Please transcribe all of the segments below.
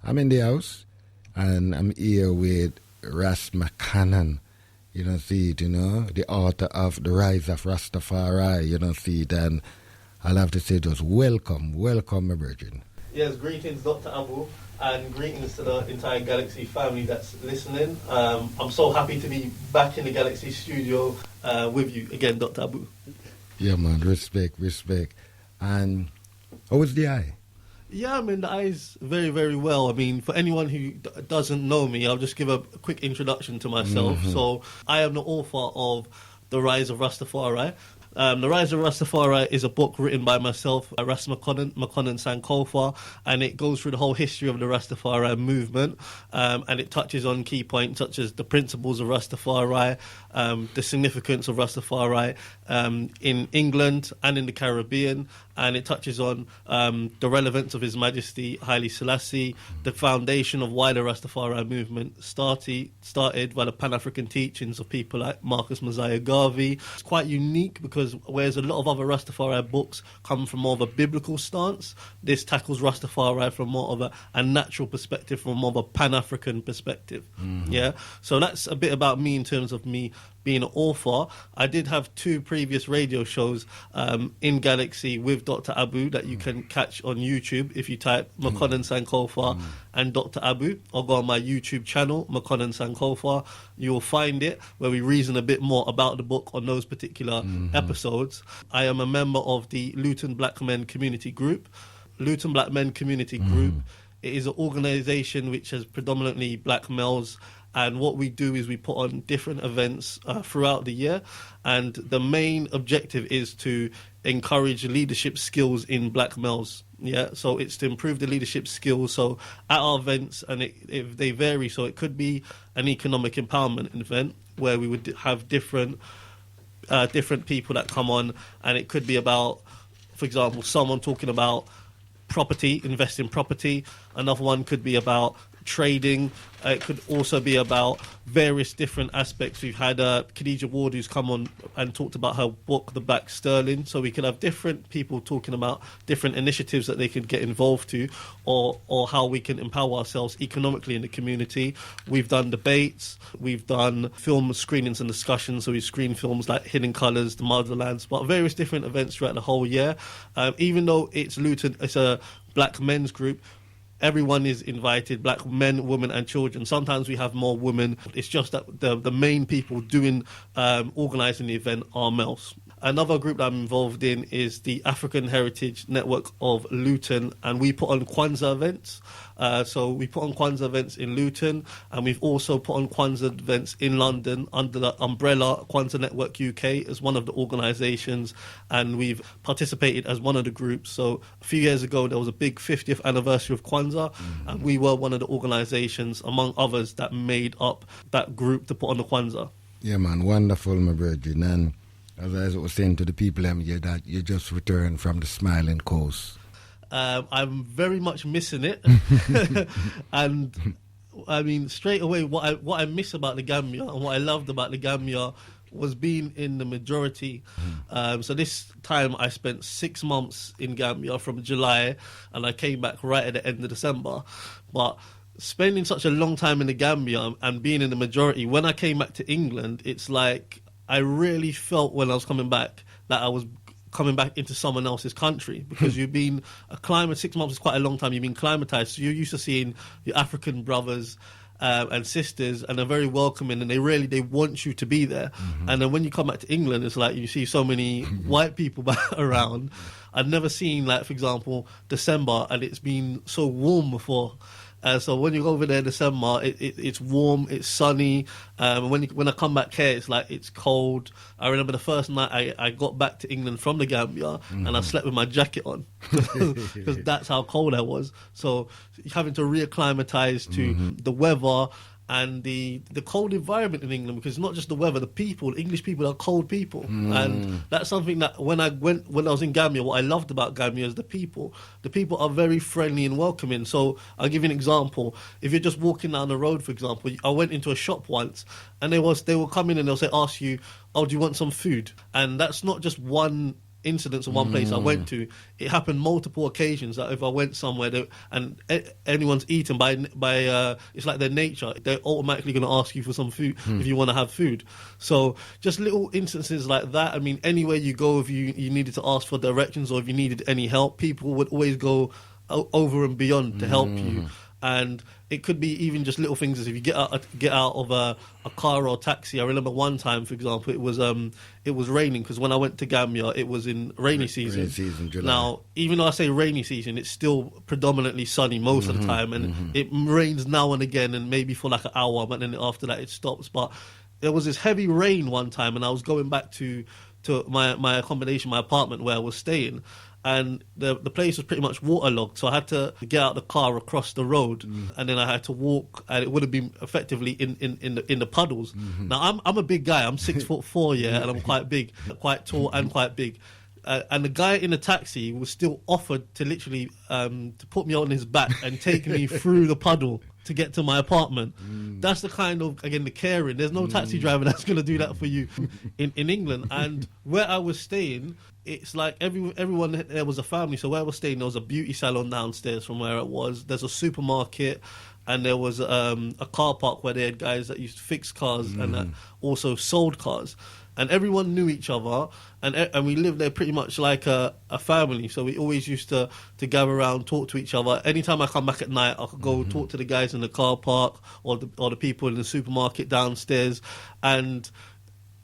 I'm in the house, and I'm here with Makonnen, the author of The Rise of Rastafari, and I'll have to say just welcome, my virgin. Yes, greetings, Dr. Aboo, and greetings to the entire Galaxy family that's listening. I'm so happy to be back in the Galaxy studio with you again, Dr. Aboo. Yeah, man, respect. And how was the eye? Yeah, I mean, the eye's very, very well. I mean, for anyone who doesn't know me, I'll just give a quick introduction to myself. Mm-hmm. So, I am the author of The Rise of Rastafari. The Rise of Rastafari is a book written by myself, Makonnen Sankofa, and it goes through the whole history of the Rastafari movement, and it touches on key points such as the principles of Rastafari, the significance of Rastafari in England and in the Caribbean, and it touches on the relevance of His Majesty Haile Selassie, the foundation of why the Rastafari movement started by the Pan-African teachings of people like Marcus Mosiah Garvey. It's quite unique because whereas a lot of other Rastafari books come from more of a biblical stance, this tackles Rastafari from more of a natural perspective, from more of a Pan-African perspective. Mm-hmm. Yeah, so that's a bit about me in terms of me being an author. I did have 2 previous radio shows in Galaxy with Dr. Aboo that you can catch on YouTube if you type Makonnen Sankofa and Dr. Aboo, or go on my YouTube channel, Makonnen Sankofa. You will find it where we reason a bit more about the book on those particular episodes. I am a member of the Luton Black Men Community Group. Luton Black Men Community Group, it is an organisation which has predominantly black males, and what we do is we put on different events throughout the year, and the main objective is to encourage leadership skills in black males. Yeah, so it's to improve the leadership skills. So at our events, and if they vary, so it could be an economic empowerment event where we would have different people that come on, and it could be about, for example, someone talking about property, invest in property. Another one could be about trading. It could also be about various different aspects. We've had Khadija Ward, who's come on and talked about her book, The Black Sterling. So we could have different people talking about different initiatives that they could get involved to, or how we can empower ourselves economically in the community. We've done debates. We've done film screenings and discussions. So we screen films like Hidden Colours, The Motherlands, but various different events throughout the whole year. Even though it's Luton, it's a black men's group, everyone is invited, black men, women and children. Sometimes we have more women. It's just that the main people doing organising the event are males. Another group that I'm involved in is the African Heritage Network of Luton, and we put on Kwanzaa events. So we put on Kwanzaa events in Luton, and we've also put on Kwanzaa events in London under the umbrella Kwanzaa Network UK as one of the organisations, and we've participated as one of the groups. So a few years ago there was a big 50th anniversary of Kwanzaa, and we were one of the organisations, among others, that made up that group to put on the Kwanzaa. Yeah, man, wonderful, my virgin. And as I was saying to the people here, that you just returned from the Smiling Coast. I'm very much missing it. And I mean, straight away, what I miss about the Gambia and what I loved about the Gambia was being in the majority. So this time I spent 6 months in Gambia from July, and I came back right at the end of December. But spending such a long time in the Gambia and being in the majority, when I came back to England, it's like I really felt when I was coming back that I was coming back into someone else's country, because you've been acclimatized. 6 months is quite a long time. You've been acclimatized, so you're used to seeing your African brothers and sisters, and they're very welcoming, and they want you to be there. And then when you come back to England, it's like you see so many white people around. I've never seen, like, for example, December, and it's been so warm before. So when you go over there in December, it's warm, it's sunny. When I come back here, it's like it's cold. I remember the first night I got back to England from the Gambia, and I slept with my jacket on because that's how cold I was. So having to reacclimatise to the weather and the cold environment in England, because it's not just the weather, the people, the English people are cold people. And that's something that when I was in Gambia, what I loved about Gambia is the people. The people are very friendly and welcoming. So I'll give you an example. If you're just walking down the road, for example, I went into a shop once, and they will come in and ask you, oh, do you want some food? And that's not just one incidents in one place I went to, it happened multiple occasions that if I went somewhere and anyone's eaten by it's like their nature, they're automatically going to ask you for some food if you want to have food. So just little instances like that. I mean, anywhere you go, if you needed to ask for directions or if you needed any help, people would always go over and beyond to help you. And it could be even just little things as if you get out of a car or taxi. I remember one time, for example, it was raining because when I went to Gambia, it was in rainy season. Rainy season, July. Now, even though I say rainy season, it's still predominantly sunny most of the time, and it rains now and again, and maybe for like an hour, but then after that it stops. But there was this heavy rain one time, and I was going back to my accommodation, my apartment where I was staying. And the place was pretty much waterlogged, so I had to get out the car across the road, and then I had to walk, and it would have been effectively in the puddles. Now I'm a big guy, I'm 6'4", yeah, and I'm quite big, quite tall and quite big. And the guy in the taxi was still offered to literally to put me on his back and take me through the puddle to get to my apartment. That's the kind of, again, the caring. There's no taxi driver that's going to do that for you in England. And where I was staying, it's like everyone there was a family. So where I was staying, there was a beauty salon downstairs from where it was. There's a supermarket, and there was a car park where they had guys that used to fix cars and that also sold cars. And everyone knew each other, and we lived there pretty much like a family. So we always used to gather around, talk to each other. Anytime I come back at night, I could go talk to the guys in the car park or the people in the supermarket downstairs. And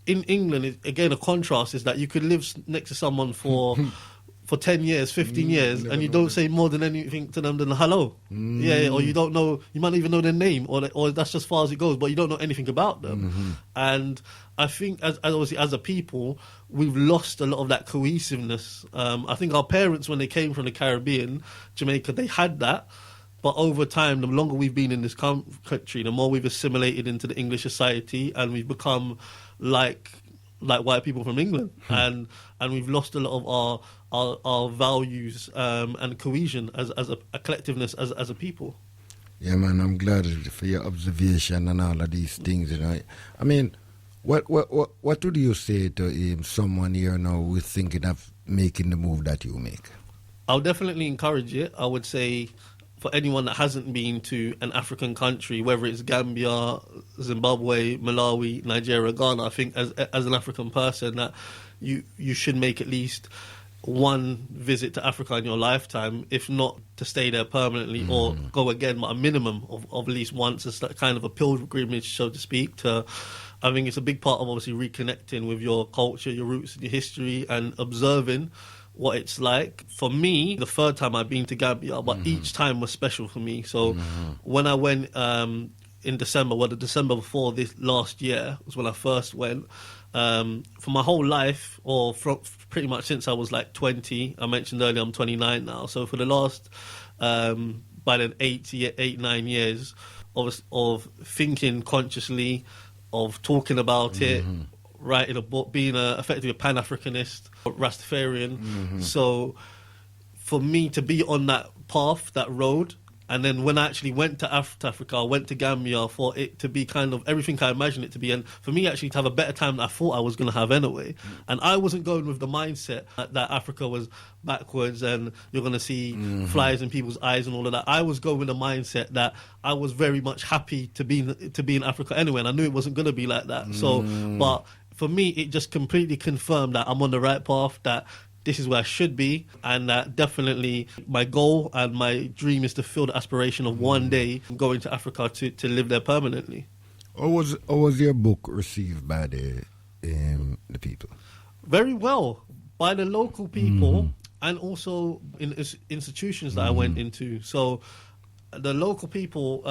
in England, again, a contrast is that you could live next to someone for 10 years, 15 years, and you don't say more than anything to them than hello. Yeah, or you don't know, you might not even know their name, or that's just as far as it goes, but you don't know anything about them. And I think, as obviously as a people, we've lost a lot of that cohesiveness. I think our parents, when they came from the Caribbean, Jamaica, they had that. But over time, the longer we've been in this country, the more we've assimilated into the English society, and we've become like white people from England, and we've lost a lot of our values and cohesion as a collectiveness as a people. Yeah, man, I'm glad for your observation and all of these things. You know, I mean, what would you say to someone here now who's thinking of making the move that you make? I'll definitely encourage it. I would say, for anyone that hasn't been to an African country, whether it's Gambia, Zimbabwe, Malawi, Nigeria, Ghana, I think as an African person that you should make at least one visit to Africa in your lifetime, if not to stay there permanently or go again, but a minimum of at least once as kind of a pilgrimage, so to speak. I think it's a big part of obviously reconnecting with your culture, your roots, your history, and observing what it's like. For me, the third time I've been to Gambia, but each time was special for me. So when I went in December, the December before this last year was when I first went. For my whole life, or pretty much since I was like 20, I mentioned earlier I'm 29 now. So for the last, by then 9 years of thinking consciously, of talking about it, writing a book, being effectively a Pan-Africanist, Rastafarian. So for me to be on that path, that road, and then when I actually went to Africa, I went to Gambia for it to be kind of everything I imagined it to be, and for me actually to have a better time than I thought I was going to have anyway. And I wasn't going with the mindset that Africa was backwards and you're going to see flies in people's eyes and all of that. I was going with the mindset that I was very much happy to be in Africa anyway, and I knew it wasn't going to be like that. So, but for me, it just completely confirmed that I'm on the right path, that this is where I should be, and that definitely my goal and my dream is to feel the aspiration of one day going to Africa to live there permanently. How was your book received by the people? Very well, by the local people and also in institutions that I went into. So the local people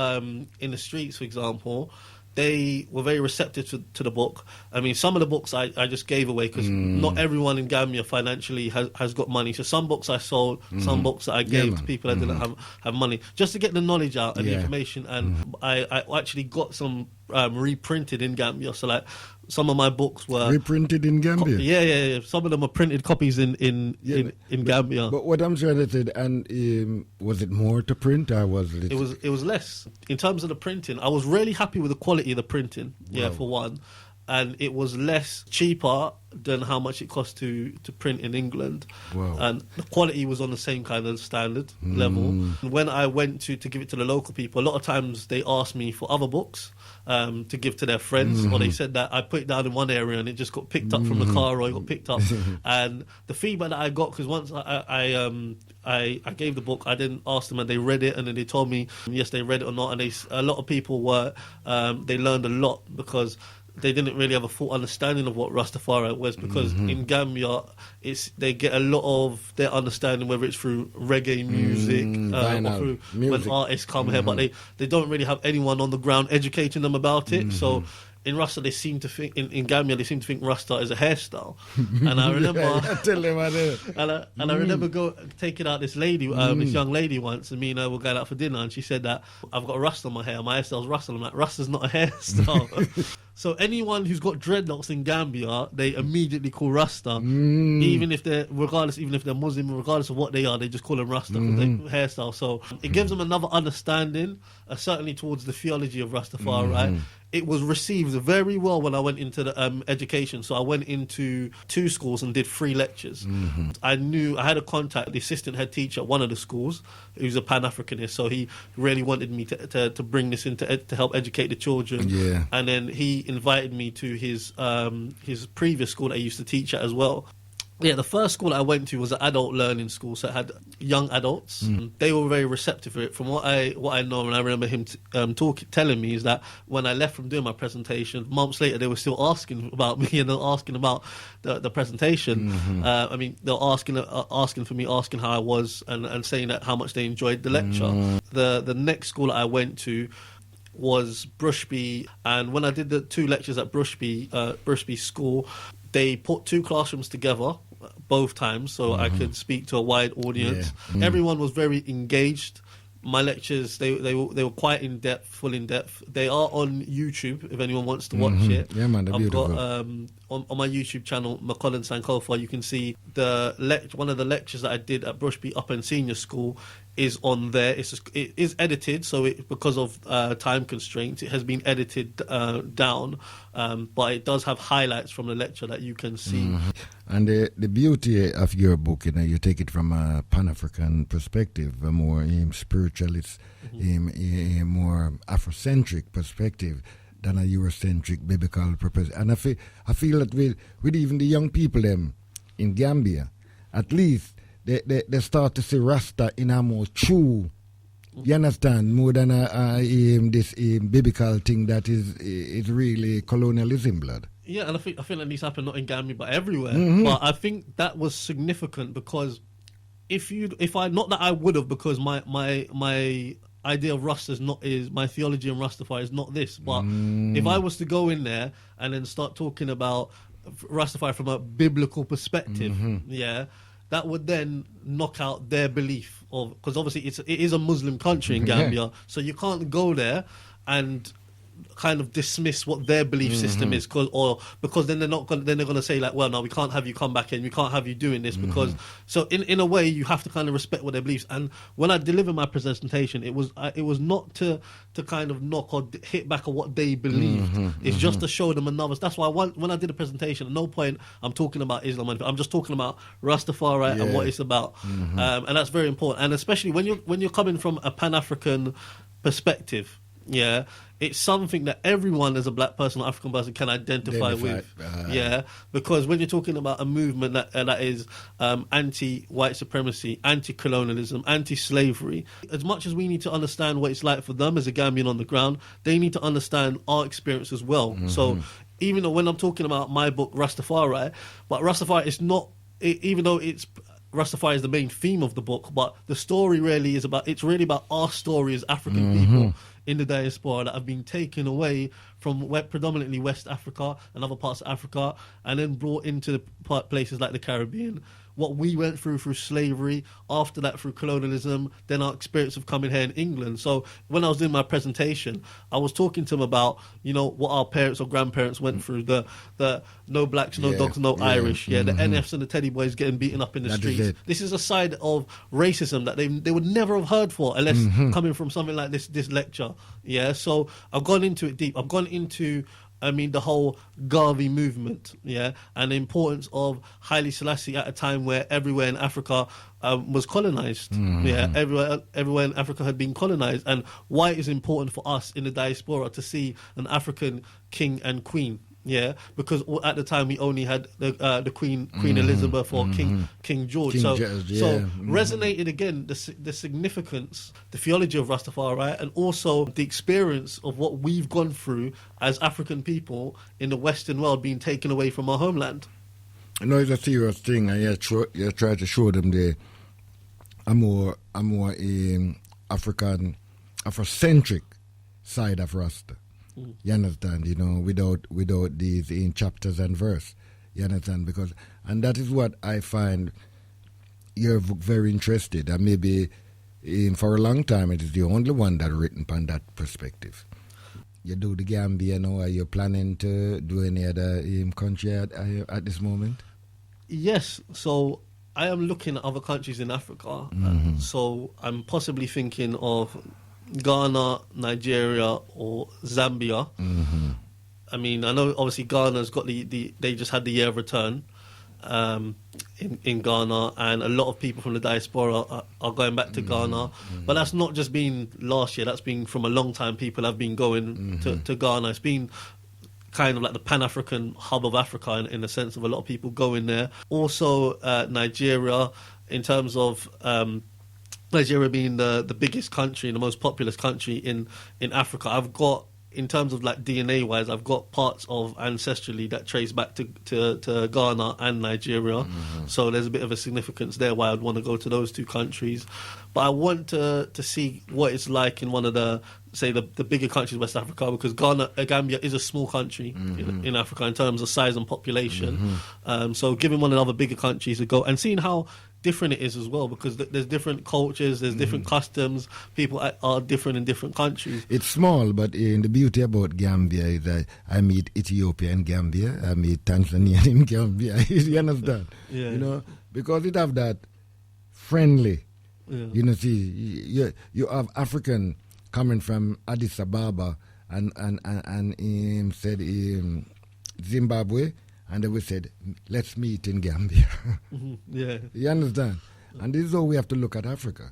in the streets, for example, they were very receptive to the book. I mean, some of the books I just gave away because not everyone in Gambia financially has got money. So some books I sold, some books that I gave to people that didn't have money, just to get the knowledge out and the information. And I actually got some reprinted in Gambia. So like some of my books were reprinted in Gambia. Yeah. Some of them are printed copies in Gambia. But what I'm trying to say, and was it more to print, or was it? It was less in terms of the printing. I was really happy with the quality of the printing. Yeah, for one. and it was less cheaper than how much it cost to print in England. Wow. And the quality was on the same kind of standard level. When I went to give it to the local people, a lot of times they asked me for other books to give to their friends, or they said that I put it down in one area and it just got picked up from the car, or it got picked up. And the feedback that I got, because once I gave the book, I then asked them and they read it, and then they told me yes, they read it or not. And a lot of people were they learned a lot, because they didn't really have a full understanding of what Rastafari was, because in Gambia they get a lot of their understanding, whether it's through reggae music or through when artists come here, but they don't really have anyone on the ground educating them about it. So in Rasta, they seem to think in Gambia they seem to think Rasta is a hairstyle, and I remember I remember taking out this lady, this young lady once, and me and her were going out for dinner, and she said that I've got a Rasta on my hair, my hairstyle's Rasta. I'm like, Rasta's not a hairstyle. So anyone who's got dreadlocks in Gambia, they immediately call Rasta, even if they're Muslim, regardless of what they are, they just call them Rasta because they hairstyle. So it gives them another understanding, certainly towards the theology of Rastafari. Right? It was received very well when I went into the education. So I went into 2 schools and did 3 lectures. I had a contact, the assistant head teacher at one of the schools, who's a Pan-Africanist. So he really wanted me to bring this in to help educate the children. Yeah. And then he invited me to his previous school that he used to teach at as well. Yeah, the first school I went to was an adult learning school, so it had young adults. They were very receptive for it. From what I know, and I remember him telling me, is that when I left from doing my presentation, months later they were still asking about me, and they were asking about the presentation. I mean, they were asking for me, asking how I was, and saying that how much they enjoyed the lecture. The next school that I went to was Brushby, and when I did the 2 lectures at Brushby School, they put 2 classrooms together both times, so I could speak to a wide audience. Everyone was very engaged. My lectures, they were quite in depth, full in depth. They are on YouTube if anyone wants to watch it. Yeah, man, they're beautiful. Got on my YouTube channel, Makonnen Sankofa, you can see one of the lectures that I did at Brushby Upper and Senior School is on there. It is edited, so because of time constraints, it has been edited down, but it does have highlights from the lecture that you can see. And the beauty of your book, you take it from a Pan-African perspective, a more spiritualist, a more Afrocentric perspective than a Eurocentric biblical purpose. And I feel that with even the young people in Gambia, at least they start to see Rasta in a more true, you understand, more than this biblical thing that is really colonialism blood. Yeah, and I think that needs to happen not in Gambia but everywhere. But I think that was significant, because not that I would have, because my idea of Rasta is my theology on Rastafari is not this. But if I was to go in there and then start talking about Rastafari from a biblical perspective, that would then knock out their belief of, because obviously it is a Muslim country in Gambia, so you can't go there and kind of dismiss what their belief system is, because then they're going to say like, well, no, we can't have you come back in, we can't have you doing this, because so in a way you have to kind of respect what their beliefs. And when I delivered my presentation, it was not to kind of knock or hit back on what they believed. It's just to show them another. That's why when I did a presentation, at no point I'm talking about Islam. I'm just talking about Rastafari and what it's about, and that's very important. And especially when you're coming from a Pan-African perspective. Yeah, it's something that everyone as a black person or African person can identify with. Because when you're talking about a movement that is anti-white supremacy, anti-colonialism, anti-slavery, as much as we need to understand what it's like for them as a Gambian on the ground, they need to understand our experience as well. So even though when I'm talking about my book, Rastafari, but Rastafari is not, even though Rastafari is the main theme of the book, but the story really is it's really about our story as African people in the diaspora that have been taken away from predominantly West Africa and other parts of Africa, and then brought into places like the Caribbean. What we went through slavery, after that through colonialism, then our experience of coming here in England. So when I was doing my presentation, I was talking to them about, what our parents or grandparents went through, the no blacks, no dogs, no Irish, the NFs and the teddy boys getting beaten up in the streets. This is a side of racism that they would never have heard for unless coming from something like this lecture. Yeah, so I've gone into it deep. I've gone into I mean, the whole Garvey movement, yeah, and the importance of Haile Selassie at a time where everywhere in Africa was colonized. Yeah, everywhere in Africa had been colonized, and why it is important for us in the diaspora to see an African king and queen. Yeah, because at the time we only had the Queen Elizabeth or King George. So resonated again the significance, the theology of Rastafari, and also the experience of what we've gone through as African people in the Western world, being taken away from our homeland. You know, it's a serious thing, and you try to show them a more Afrocentric side of Rasta. You understand, you know, without these in chapters and verse. You understand? And that is what I find you're very interested. And maybe for a long time it is the only one that written upon that perspective. You do the Gambia now. Are you planning to do any other country at this moment? Yes. So I am looking at other countries in Africa. So I'm possibly thinking of Ghana, Nigeria, or Zambia. I mean, I know obviously Ghana's got they just had the year of return in Ghana, and a lot of people from the diaspora are going back to Ghana. But that's not just been last year, that's been from a long time. People have been going to Ghana. It's been kind of like the Pan-African hub of Africa in the sense of a lot of people going there. Also, Nigeria, in terms of Nigeria being the biggest country and the most populous country in Africa. I've got, in terms of like DNA wise, I've got parts of ancestrally that trace back to Ghana and Nigeria. So there's a bit of a significance there why I'd want to go to those two countries. But I want to see what it's like in one of the bigger countries in West Africa, because Gambia is a small country in Africa in terms of size and population. So giving one of the other bigger countries a go and seeing how different it is as well, because there's different cultures, there's different customs, people are different in different countries. It's small, but the beauty about Gambia is that I meet Ethiopia in Gambia, I meet Tanzania in Gambia. You understand? Yeah. You know, because it have that friendly. Yeah. You know, see, you have African coming from Addis Ababa and said Zimbabwe. And then we said, let's meet in Gambia. Yeah. You understand? And this is how we have to look at Africa.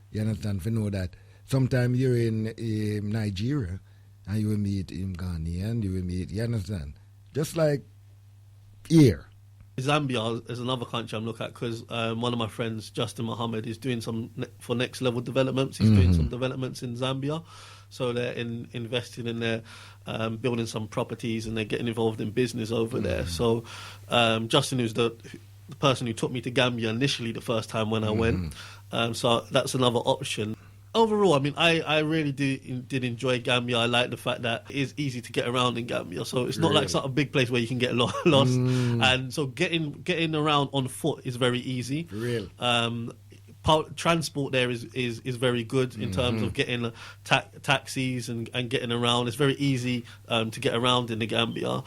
You understand? We know that sometimes you're in Nigeria and you will meet in Ghanaian, you will meet, you understand? Just like here. Zambia is another country I'm looking at because one of my friends, Justin Muhammad, is doing some for next level developments. He's doing some developments in Zambia. So they're investing in their building some properties, and they're getting involved in business over there. So Justin, who's the person who took me to Gambia initially the first time when I went, so that's another option. Overall, I mean, I really did enjoy Gambia. I like the fact that it is easy to get around in Gambia. So it's not like it's not a big place where you can get lost. And so getting around on foot is very easy. Real. Transport there is very good in terms of getting taxis and getting around. It's very easy to get around in the Gambia.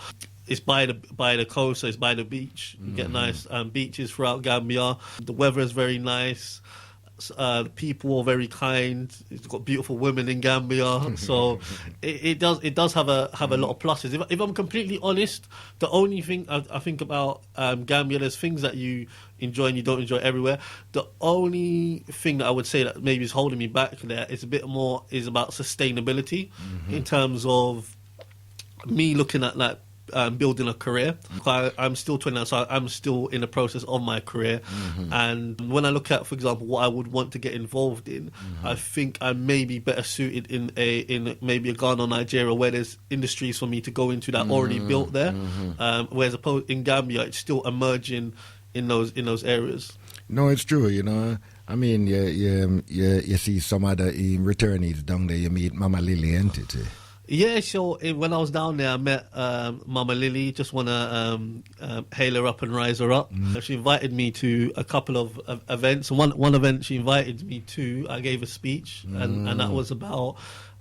It's by the coast, so it's by the beach. You get nice beaches throughout Gambia. The weather is very nice. The people are very kind. It's got beautiful women in Gambia, so it does have a lot of pluses. If I'm completely honest, the only thing I think about Gambia, there's things that you enjoy and you don't enjoy everywhere. The only thing that I would say that maybe is holding me back there is a bit more is about sustainability in terms of me looking at like building a career. I'm still 29, so I'm still in the process of my career. And when I look at, for example, what I would want to get involved in, I think I may be better suited in maybe a Ghana or Nigeria where there's industries for me to go into that are already built there. Whereas opposed in Gambia, it's still emerging in those areas. No, it's true. You know, I mean, you see some other returnees down there. You meet Mama Lily, ain't it? Yeah, so when I was down there, I met Mama Lily. Just want to hail her up and rise her up. She invited me to a couple of events. One event she invited me to, I gave a speech, and that was about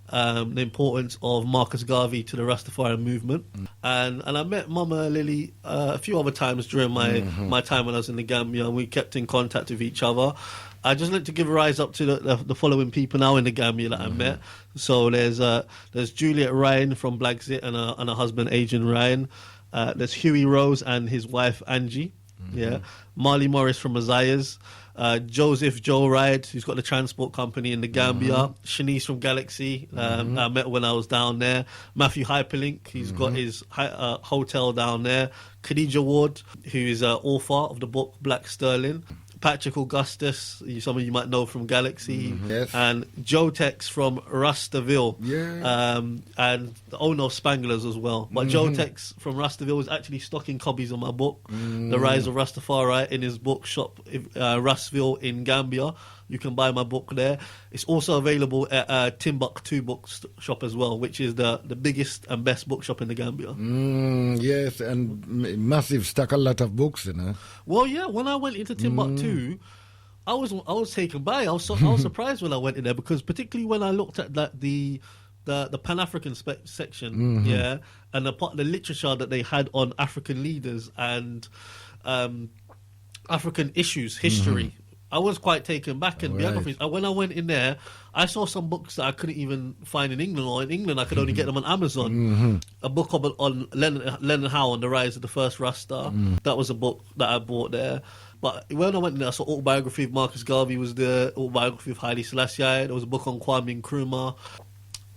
the importance of Marcus Garvey to the Rastafari movement. And I met Mama Lily a few other times during my time when I was in the Gambia, and we kept in contact with each other. I just like to give a rise up to the following people now in the Gambia that I met. So there's Juliet Ryan from Bla Xit and her husband Adrian Ryan. There's Huey Rose and his wife Angie. Yeah, Marley Morris from Messiahs. Joseph Joe Ride, who's got the transport company in the Gambia. Shanice from Galaxy, I met when I was down there. Matthew Hyperlink, he's got his hotel down there. Khadija Ward, who is author of the book Black Sterling. Patrick Augustus, some of you might know from Galaxy, Yes. and Joe Tex from Rastaville, Yeah. and the owner of Spanglers as well. But Joe Tex from Rastaville is actually stocking copies of my book, The Rise of Rastafari, in his bookshop, Rastville in Gambia. You can buy my book there. It's also available at Timbuktu Bookshop as well, which is the biggest and best bookshop in the Gambia. Yes, and massive stack, a lot of books, you know. Well, yeah, when I went into Timbuktu, I was taken by. I was surprised when I went in there, because particularly when I looked at the Pan-African section, yeah, and the literature that they had on African leaders and African issues, history. I was quite taken back in biographies. And when I went in there, I saw some books that I couldn't even find in England, or in England I could only get them on Amazon. A book on Leonard Howe on the rise of the first Rasta. That was a book that I bought there. But when I went in there, I saw autobiography of Marcus Garvey was there, autobiography of Haile Selassie. There was a book on Kwame Nkrumah.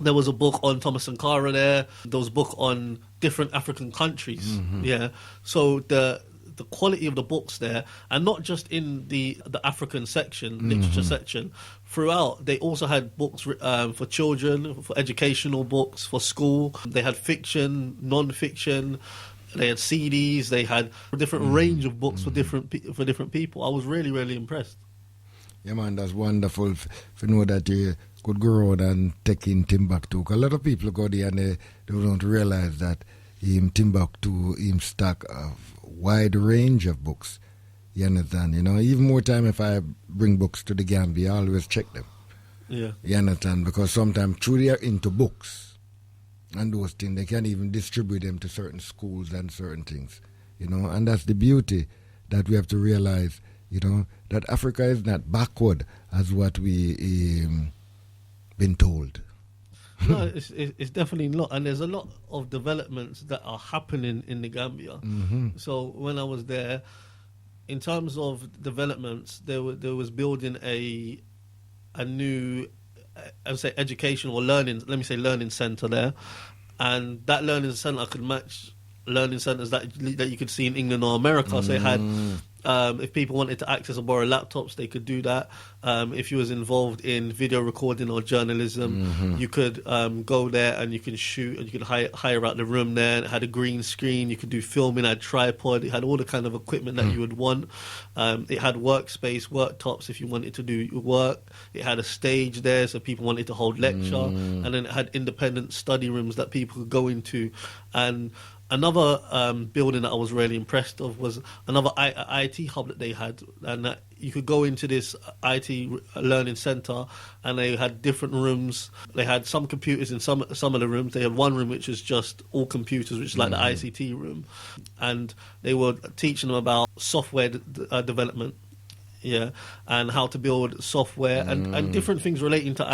There was a book on Thomas Sankara there. There was a book on different African countries. Yeah. So the quality of the books there, and not just in the African section, literature section, throughout, they also had books for children, for educational books, for school. They had fiction, non-fiction. They had CDs. They had a different range of books for different people. I was really, really impressed. Yeah, man, that's wonderful to know that you could go around and take in Timbuktu. A lot of people go there and they don't realize that in Timbuktu, in stack of wide range of books. You understand? You know, even more time if I bring books to the Gambia, I always check them. Yeah. You understand? Because sometimes through they are into books and those things, they can even distribute them to certain schools and certain things. You know, and that's the beauty that we have to realize, you know, that Africa is not backward as what we been told. No, it's definitely not, and there's a lot of developments that are happening in the Gambia. So when I was there, in terms of developments, there was building a new, I would say, education or learning. Let me say learning center there, and that learning center could match learning centers that you could see in England or America. So they had. If people wanted to access or borrow laptops, they could do that. If you was involved in video recording or journalism, you could go there and you can shoot, and you could hire out the room there. It had a green screen. You could do filming. It had tripod. It had all the kind of equipment that you would want. It had workspace, worktops if you wanted to do work. It had a stage there, so people wanted to hold lecture. And then it had independent study rooms that people could go into. And another building that I was really impressed of was another IT hub that they had, and that you could go into this IT learning center, and they had different rooms. They had some computers in some of the rooms. They had one room which was just all computers, which is like the ICT room, and they were teaching them about software development. Yeah, and how to build software and different things relating to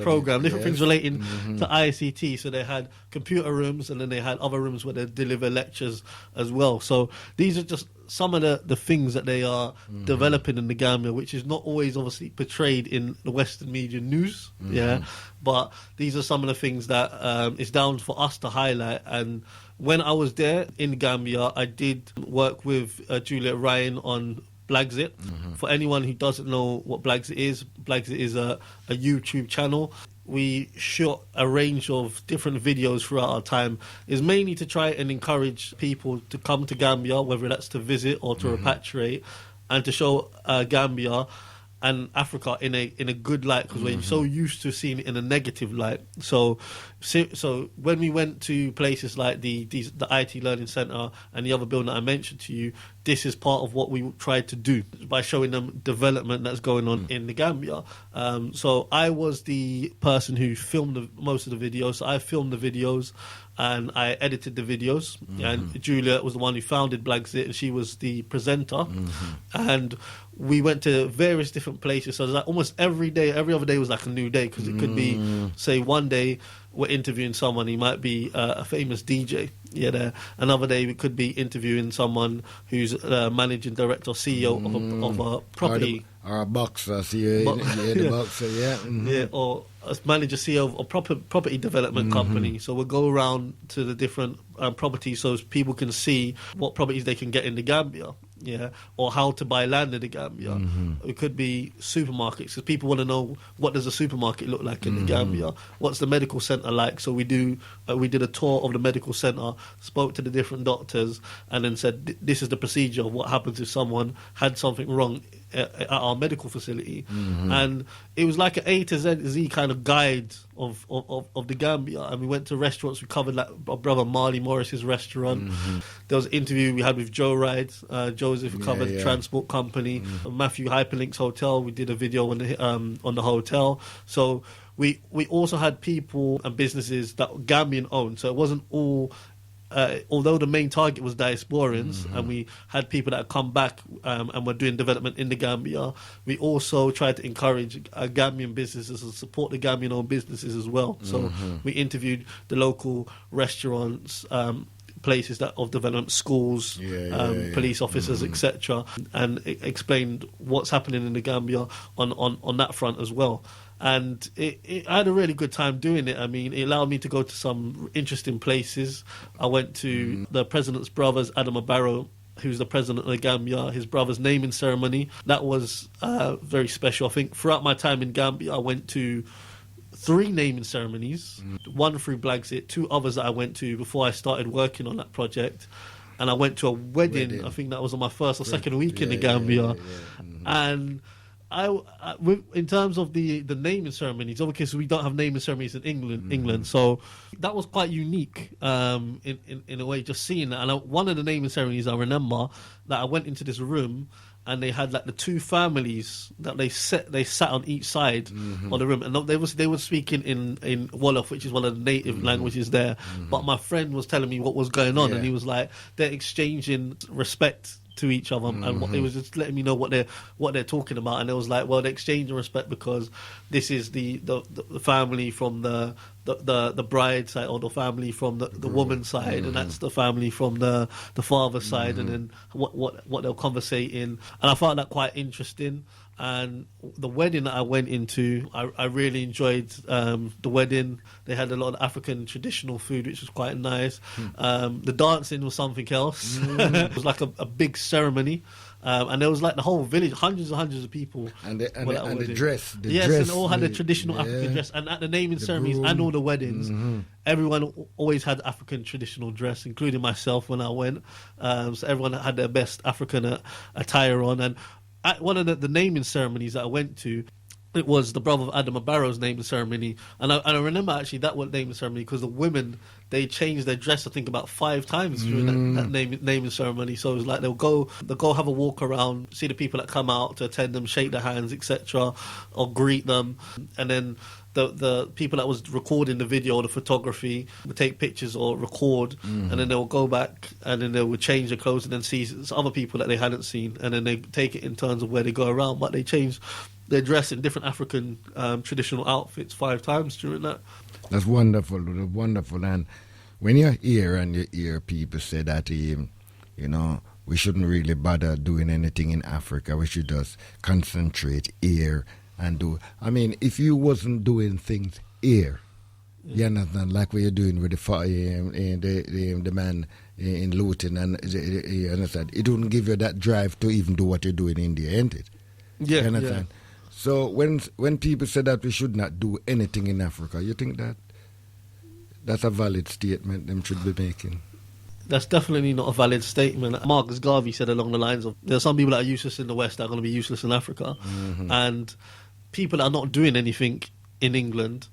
program, different things relating to ICT. So they had computer rooms, and then they had other rooms where they deliver lectures as well. So these are just some of the things that they are developing in the Gambia, which is not always obviously portrayed in the Western media news. Yeah, but these are some of the things that it's down for us to highlight. And when I was there in Gambia, I did work with Juliet Ryan on Bla Xit. For anyone who doesn't know what Bla Xit is a YouTube channel. We shot a range of different videos throughout our time. It's mainly to try and encourage people to come to Gambia, whether that's to visit or to repatriate, and to show Gambia and Africa in a good light, because we're so used to seeing it in a negative light. So when we went to places like the IT Learning Centre and the other building that I mentioned to you, this is part of what we tried to do by showing them development that's going on in the Gambia. So I was the person who filmed most of the videos. So I filmed the videos and I edited the videos. And Juliet was the one who founded Bla Xit, and she was the presenter. And we went to various different places. So it was like almost every day, every other day was like a new day, because it could be, say, one day we're interviewing someone, he might be a famous DJ. There. Another day we could be interviewing someone who's managing director or CEO of a property. Or a boxer, CEO, the boxer, Yeah, or a manager, CEO of a property development company. So we'll go around to the different properties so people can see what properties they can get in the Gambia. Or how to buy land in the Gambia. It could be supermarkets, because people want to know, what does a supermarket look like in the Gambia? What's the medical centre like? So we did a tour of the medical centre, spoke to the different doctors, and then said, this is the procedure of what happens if someone had something wrong at our medical facility. And it was like an A to Z kind of guide of the Gambia. And we went to restaurants. We covered like our brother Marley Morris's restaurant. There was an interview we had with Joe Ride, Joseph, who covered transport company. Matthew Hyperlinks Hotel, we did a video on the hotel. So we also had people and businesses that Gambian owned. So it wasn't all although the main target was diasporans, and we had people that had come back and were doing development in the Gambia, we also tried to encourage Gambian businesses and support the Gambian-owned businesses as well. So we interviewed the local restaurants, places that of development, schools, police officers, etc., and explained what's happening in the Gambia on that front as well. And I had a really good time doing it. I mean, it allowed me to go to some interesting places. I went to the president's brother's, Adama Barrow, who's the president of the Gambia, his brother's naming ceremony. That was very special. I think throughout my time in Gambia, I went to 3 naming ceremonies, one through Bla Xit, 2 others that I went to before I started working on that project. And I went to a wedding. I think that was on my first or second week in the Gambia. And in terms of the naming ceremonies, obviously we don't have naming ceremonies in England, so that was quite unique in a way, just seeing that. And one of the naming ceremonies, I remember that I went into this room and they had like the 2 families that they sat on each side of the room, and they were speaking in Wolof, which is one of the native languages there. But my friend was telling me what was going on, and he was like, they're exchanging respect to each other, and it was just letting me know what they're talking about. And it was like, well, they're exchanging respect because this is the family from the bride side, or the family from the woman's side, and that's the family from the father's side, and then what they'll conversate in. And I found that quite interesting. And the wedding that I went into, I really enjoyed the wedding. They had a lot of African traditional food, which was quite nice. The dancing was something else. It was like a big ceremony. And there was like the whole village, hundreds and hundreds of people. And the dress. Yes, and they all had the traditional African dress. And at the naming ceremonies and all the weddings, everyone always had African traditional dress, including myself when I went. So everyone had their best African attire on. And at one of the naming ceremonies that I went to, it was the brother of Adama Barrow's naming ceremony, and I remember actually that one naming ceremony because the women, they changed their dress I think about 5 times during that naming ceremony. So it was like they'll go have a walk around, see the people that come out to attend them, shake their hands, etc., or greet them, and then the people that was recording the video or the photography would take pictures or record, and then they'll go back and then they would change their clothes and then see other people that they hadn't seen, and then they take it in terms of where they go around, but they change their dress in different African traditional outfits 5 times during that. That's wonderful, wonderful. And when you're here and you hear people say that, we shouldn't really bother doing anything in Africa, we should just concentrate here and do. I mean, if you wasn't doing things here, you understand, like what you're doing with the man in Luton, and you understand, it wouldn't give you that drive to even do what you're doing in India, ain't it? Yeah, you understand? Yeah. So when people say that we should not do anything in Africa, you think that that's a valid statement them should be making? That's definitely not a valid statement. Marcus Garvey said along the lines of, there are some people that are useless in the West that are going to be useless in Africa. And people that are not doing anything in England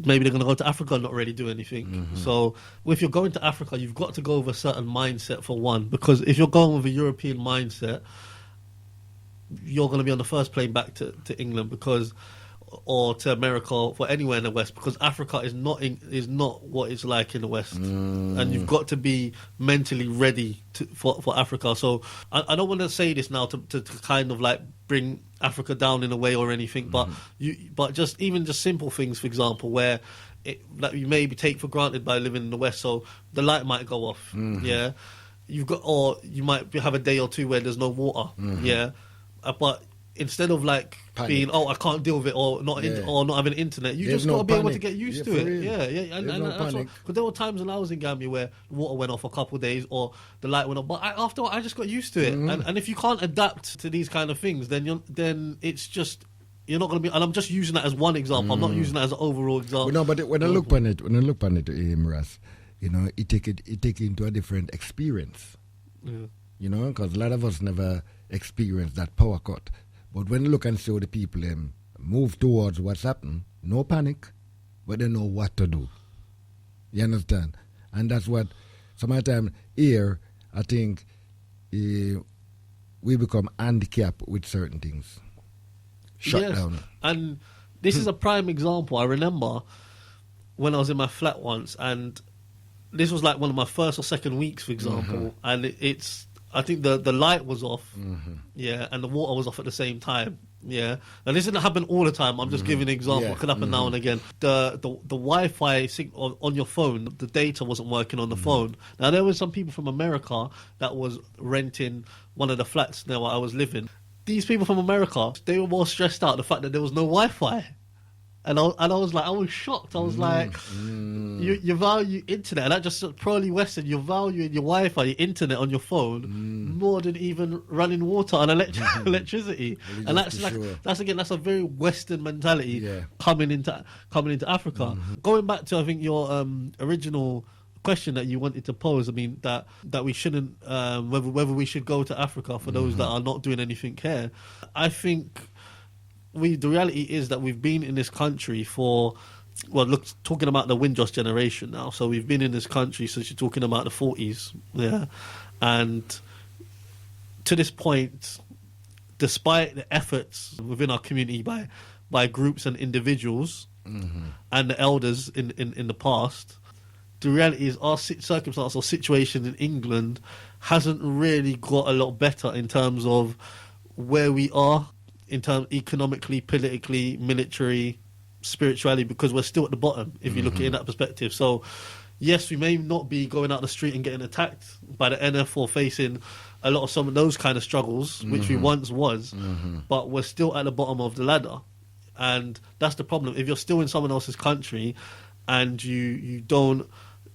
maybe they're going to go to Africa and not really do anything. So if you're going to Africa, you've got to go with a certain mindset for one, because if you're going with a European mindset, you're going to be on the first plane back to England or to America, or for anywhere in the West, because Africa is not what it's like in the West, and you've got to be mentally ready for Africa. So I don't want to say this now to kind of like bring Africa down in a way or anything, but just simple things, for example, where that you maybe take for granted by living in the West. So the light might go off, yeah. Or you might have a day or two where there's no water, yeah. But instead of like being, I can't deal with it, or not having internet, you just got to be able to get used to it. Yeah. And that's what, because there were times when I was in Gambia where the water went off a couple of days or the light went off, but after I just got used to it. And if you can't adapt to these kind of things, then it's just, you're not going to be. And I'm just using that as one example. I'm not using that as an overall example. Well, no, but when I look on it, Ras, it take it into a different experience. Yeah. Because a lot of us never experienced that power cut. But when you look and see how the people move towards what's happening, no panic, but they know what to do. You understand? And that's what, sometimes here, I think we become handicapped with certain things. Shut down. And this is a prime example. I remember when I was in my flat once, and this was like one of my first or second weeks, for example, and I think the light was off, yeah, and the water was off at the same time, yeah. And this didn't happen all the time. I'm just giving an example. Yeah. It could happen now and again. The Wi-Fi signal on your phone, the data wasn't working on the phone. Now, there were some people from America that was renting one of the flats where I was living. These people from America, they were more stressed out the fact that there was no Wi-Fi. And I was shocked. I was like, you value internet, and that just probably Western. You're valuing your Wi-Fi, your internet on your phone more than even running water and electricity. And that's a very Western mentality coming into Africa. Going back to, I think, your original question that you wanted to pose. I mean, that we shouldn't whether we should go to Africa for those that are not doing anything here. I think. The reality is that we've been in this country for, talking about the Windrush generation now. So we've been in this country since you're talking about the 40s, yeah. And to this point, despite the efforts within our community by groups and individuals and the elders in the past, the reality is our circumstance or situation in England hasn't really got a lot better in terms of where we are, in terms economically, politically, military, spiritually, because we're still at the bottom if you look at it in that perspective. So yes, we may not be going out the street and getting attacked by the NF or facing a lot of some of those kind of struggles, which we once was, but we're still at the bottom of the ladder. And that's the problem. If you're still in someone else's country and you don't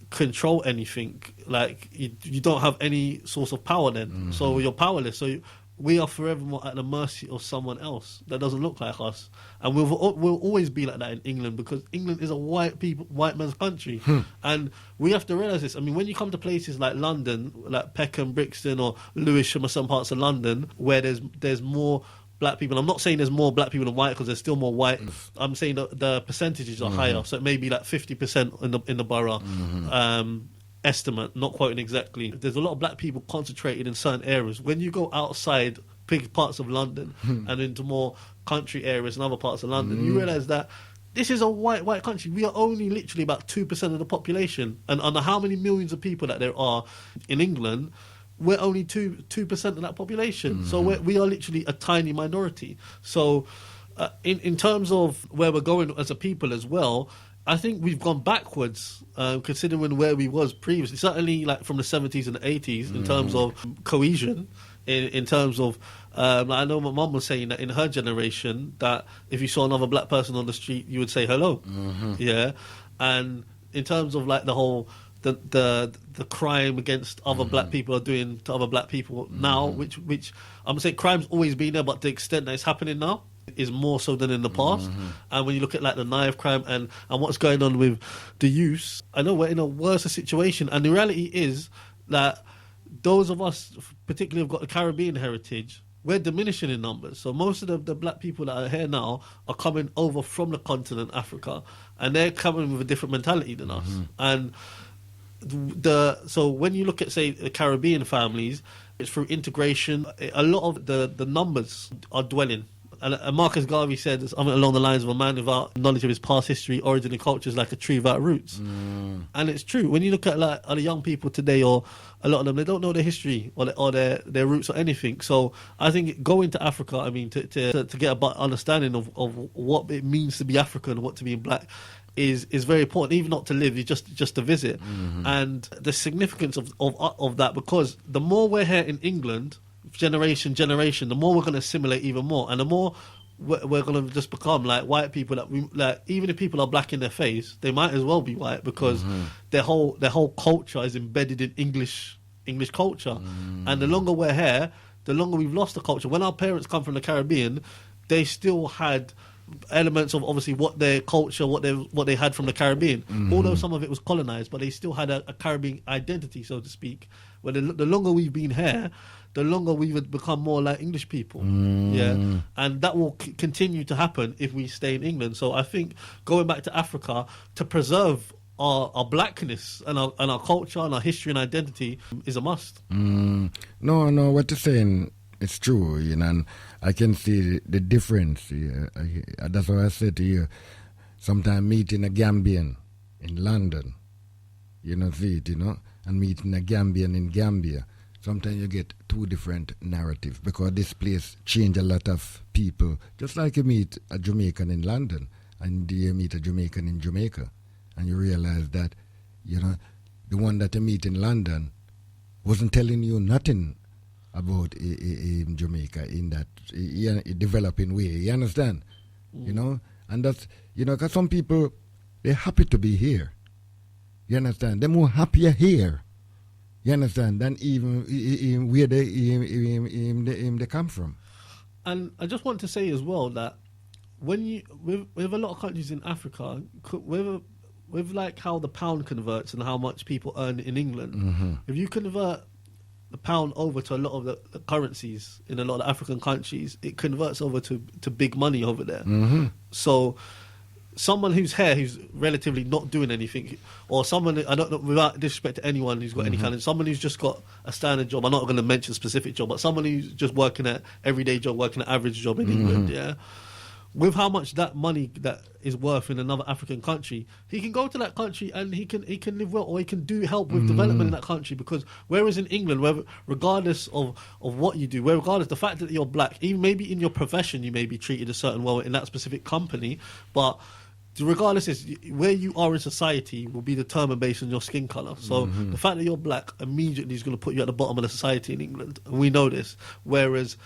control anything, like you don't have any source of power then, so you're powerless. So we are forevermore at the mercy of someone else that doesn't look like us, and we'll always be like that in England, because England is a white man's country, and we have to realise this. I mean, when you come to places like London, like Peckham, Brixton, or Lewisham, or some parts of London, where there's more black people. I'm not saying there's more black people than white, because there's still more white. I'm saying that the percentages are higher, so it may be like 50% in the borough. Estimate, not quoting exactly. There's a lot of black people concentrated in certain areas. When you go outside big parts of London and into more country areas and other parts of London, you realise that this is a white country. We are only literally about 2% of the population, and under how many millions of people that there are in England, we're only 2% of that population. So we are literally a tiny minority. So in terms of where we're going as a people as well, I think we've gone backwards, considering where we was previously. Certainly, like from the 70s and the 80s, in terms of cohesion, in terms of, I know my mum was saying that in her generation, that if you saw another black person on the street, you would say hello, yeah. And in terms of like the whole the crime against other black people are doing to other black people now, which I'm gonna say crime's always been there, but the extent that it's happening now is more so than in the past. And when you look at like the knife crime and what's going on with the youth, I know we're in a worse situation. And the reality is that those of us, particularly who've got the Caribbean heritage, we're diminishing in numbers. So most of the black people that are here now are coming over from the continent Africa, and they're coming with a different mentality than us. And so when you look at, say, the Caribbean families, it's through integration. A lot of the numbers are dwelling. And Marcus Garvey said something along the lines of, a man without knowledge of his past history, origin and culture is like a tree without roots. And it's true. When you look at like the young people today, or a lot of them, they don't know their history or their roots or anything. So I think going to Africa, I mean, to get a understanding of what it means to be African, what to be black, is very important. Even not to live, just to visit. And the significance of that, because the more we're here in England, generation, the more we're going to assimilate even more, and the more we're going to just become like white people that we like. Even if people are black in their face, they might as well be white, because their whole culture is embedded in English culture. And the longer we're here, the longer we've lost the culture. When our parents come from the Caribbean, they still had elements of obviously what their culture, what they had from the Caribbean. Although some of it was colonized, but they still had a Caribbean identity, so to speak. Where the longer we've been here, the longer we would become more like English people. Yeah, and that will continue to happen if we stay in England. So I think going back to Africa to preserve our blackness and our culture and our history and identity is a must. No, what you're saying, it's true, you know, and I can see the difference. That's what I said to you. Sometimes meeting a Gambian in London, you know, and meeting a Gambian in Gambia, sometimes you get two different narratives, because this place changed a lot of people. Just like you meet a Jamaican in London and you meet a Jamaican in Jamaica, and you realize that, you know, the one that you meet in London wasn't telling you nothing about in Jamaica in that developing way. You understand? You know? And that's, you know, because some people, they're happy to be here. You understand? They're more happier here. You understand? Than even where they come from. And I just want to say as well that when you with a lot of countries in Africa, with like how the pound converts and how much people earn in England, if you convert the pound over to a lot of the currencies in a lot of African countries, it converts over to big money over there. So someone who's here, who's relatively not doing anything, or someone, I don't know, without disrespect to anyone who's got any kind of, someone who's just got a standard job, I'm not going to mention a specific job, but someone who's just working at everyday job, working at average job in England, yeah, with how much that money that is worth in another African country, he can go to that country and he can live well, or he can help with development in that country. Because whereas in England, regardless of what you do, regardless the fact that you're black, even maybe in your profession you may be treated a certain way in that specific company, but regardless, is where you are in society will be determined based on your skin colour. So the fact that you're black immediately is going to put you at the bottom of the society in England, and we know this. Whereas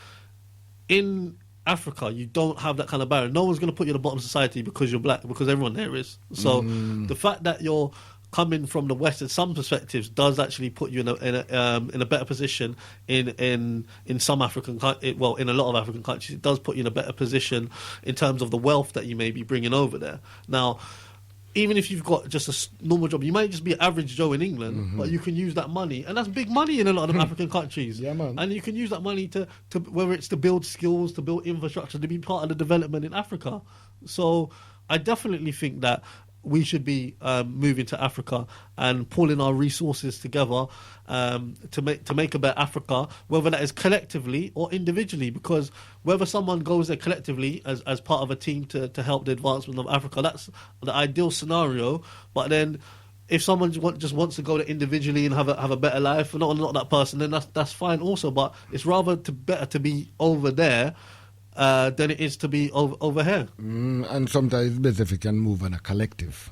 in Africa, you don't have that kind of barrier. No one's going to put you at the bottom of society because you're black, because everyone there is. So the fact that you're coming from the West, in some perspectives, does actually put you in a better position in some African, well, in a lot of African countries. It does put you in a better position in terms of the wealth that you may be bringing over there. Now, even if you've got just a normal job, you might just be an average Joe in England, but you can use that money, and that's big money in a lot of African countries. Yeah, man. And you can use that money to whether it's to build skills, to build infrastructure, to be part of the development in Africa. So I definitely think that we should be moving to Africa and pulling our resources together to make a better Africa, whether that is collectively or individually. Because whether someone goes there collectively as part of a team to help the advancement of Africa, that's the ideal scenario. But then if someone just wants to go there individually and have a better life, not that person, then that's fine also. But it's rather better to be over there than it is to be over here. And sometimes it's better if you can move on a collective.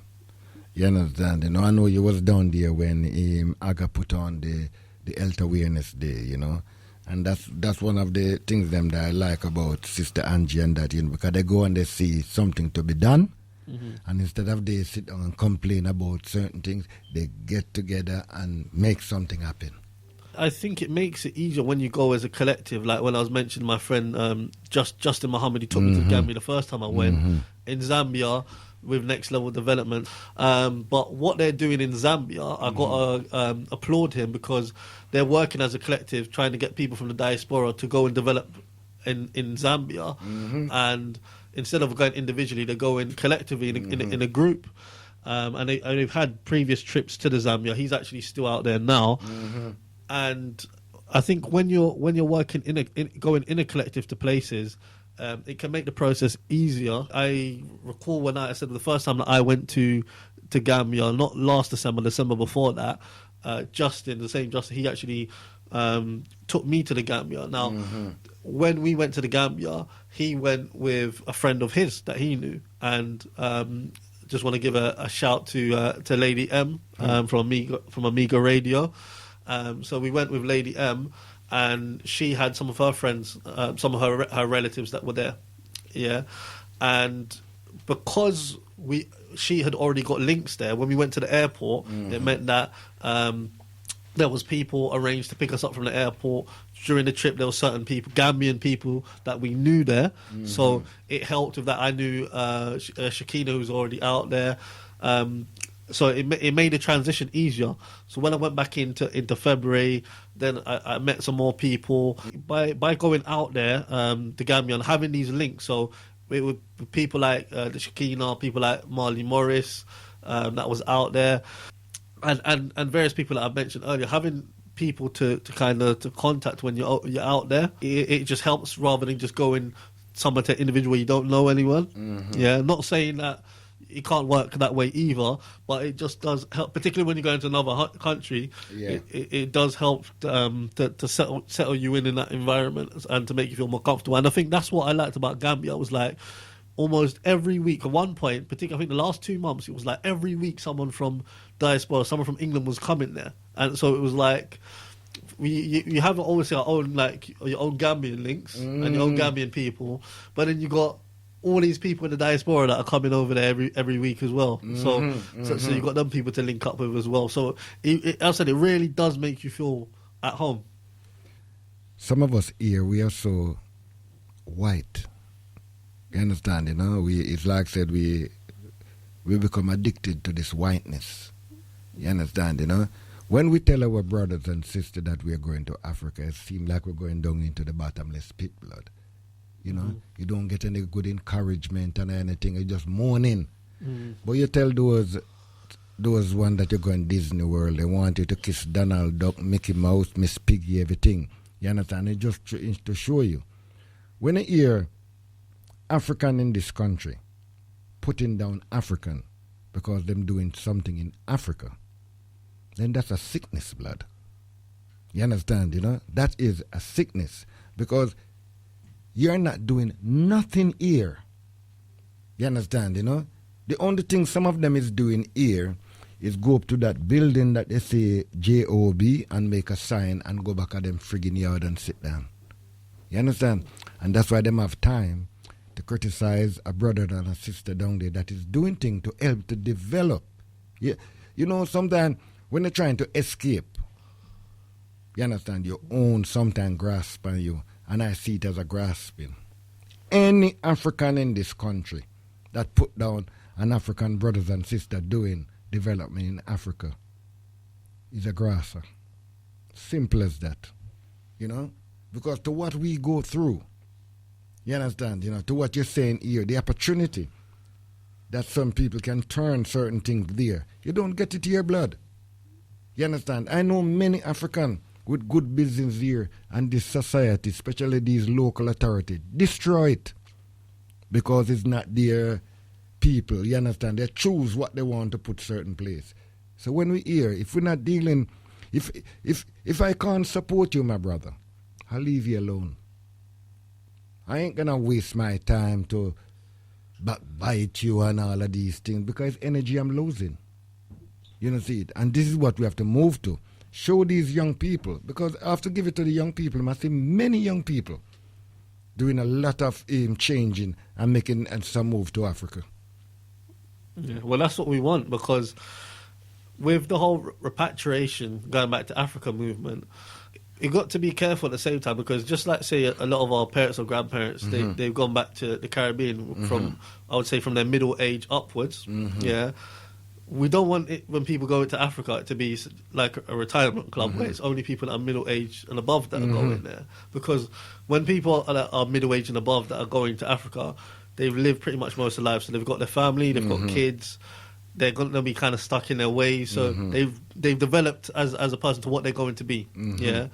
You understand? You know, I know you was down there when Aga put on the Health Awareness Day, you know. And that's one of the things that I like about Sister Angie and that, you know, because they go and they see something to be done. And instead of they sit down and complain about certain things, they get together and make something happen. I think it makes it easier when you go as a collective. Like when I was mentioning my friend Justin Muhammad, he took me to Gambia the first time I went. In Zambia with Next Level Development. But what they're doing in Zambia, I got to applaud him, because they're working as a collective, trying to get people from the diaspora to go and develop in Zambia, and instead of going individually, they go in collectively in a group. And they've had previous trips to the Zambia. He's actually still out there now, and I think when you're working going in a collective to places, it can make the process easier. I recall when I said the first time that I went to Gambia, not last December before that. Justin, he actually took me to the Gambia. Now, when we went to the Gambia, he went with a friend of his that he knew, and just want to give a shout to Lady M from Amiga Radio. So we went with Lady M, and she had some of her friends, some of her relatives that were there. Yeah, and because she had already got links there, when we went to the airport, it meant that there was people arranged to pick us up from the airport. During the trip, there were certain people, Gambian people, that we knew there. So it helped with that. I knew Shakina, who's already out there. So it made the transition easier. So when I went back into February, then I met some more people. By going out there, the Gambia, and having these links, so it would people like the Shakina, people like Marley Morris, that was out there, and various people that I mentioned earlier, having people to contact when you're out there, it just helps rather than just going somewhere to individual where you don't know anyone. Yeah, not saying that it can't work that way either, but it just does help, particularly when you go into another country. It does help to settle you in that environment and to make you feel more comfortable. And I think that's what I liked about Gambia. It was like almost every week. At one point, particularly I think the last 2 months, it was like every week someone from diaspora, someone from England was coming there, and so it was like you have always your own your own Gambian links and your own Gambian people, but then you got all these people in the diaspora that are coming over there every week as well. So you got them people to link up with as well. So I said it really does make you feel at home. Some of us here, we are so white. You understand? It's like I said, we become addicted to this whiteness. You understand? When we tell our brothers and sisters that we are going to Africa, it seems like we're going down into the bottomless pit, blood. You don't get any good encouragement and anything. You just moaning. But you tell those one that you're going Disney World, they want you to kiss Donald Duck, Mickey Mouse, Miss Piggy, everything. You understand? It's just to show you. When you hear African in this country putting down African because them doing something in Africa, then that's a sickness, blood. You understand? That is a sickness, because you're not doing nothing here. You understand? The only thing some of them is doing here is go up to that building that they say JOB and make a sign and go back at them friggin' yard and sit down. You understand? And that's why them have time to criticize a brother and a sister down there that is doing things to help to develop. Sometimes when you're trying to escape, you understand, your own sometimes grasp on you, and I see it as a grasping. Any African in this country that put down an African brothers and sisters doing development in Africa is a grasser. Simple as that. Because to what we go through, you understand, to what you're saying here, the opportunity that some people can turn certain things there, you don't get it here, blood. You understand? I know many Africans with good business here, and this society, especially these local authorities, destroy it because it's not their people. You understand? They choose what they want to put certain place. So when we hear, if we're not dealing, if I can't support you, my brother, I'll leave you alone. I ain't gonna waste my time to bite you and all of these things, because energy I'm losing. See it? And this is what we have to move to. Show these young people, because I have to give it to the young people. I see many young people doing a lot of changing and making some move to Africa. Yeah, well, that's what we want, because with the whole repatriation, going back to Africa movement, you got to be careful at the same time, because just like, say, a lot of our parents or grandparents, they've gone back to the Caribbean from, I would say, from their middle age upwards, yeah. we don't want it when people go into Africa to be like a retirement club where it's only people that are middle-aged and above that are going there. Because when people are middle-aged and above that are going to Africa, they've lived pretty much most of their life. So they've got their family, they've got kids, they're going to be kind of stuck in their ways. So they've developed as a person to what they're going to be. Yeah.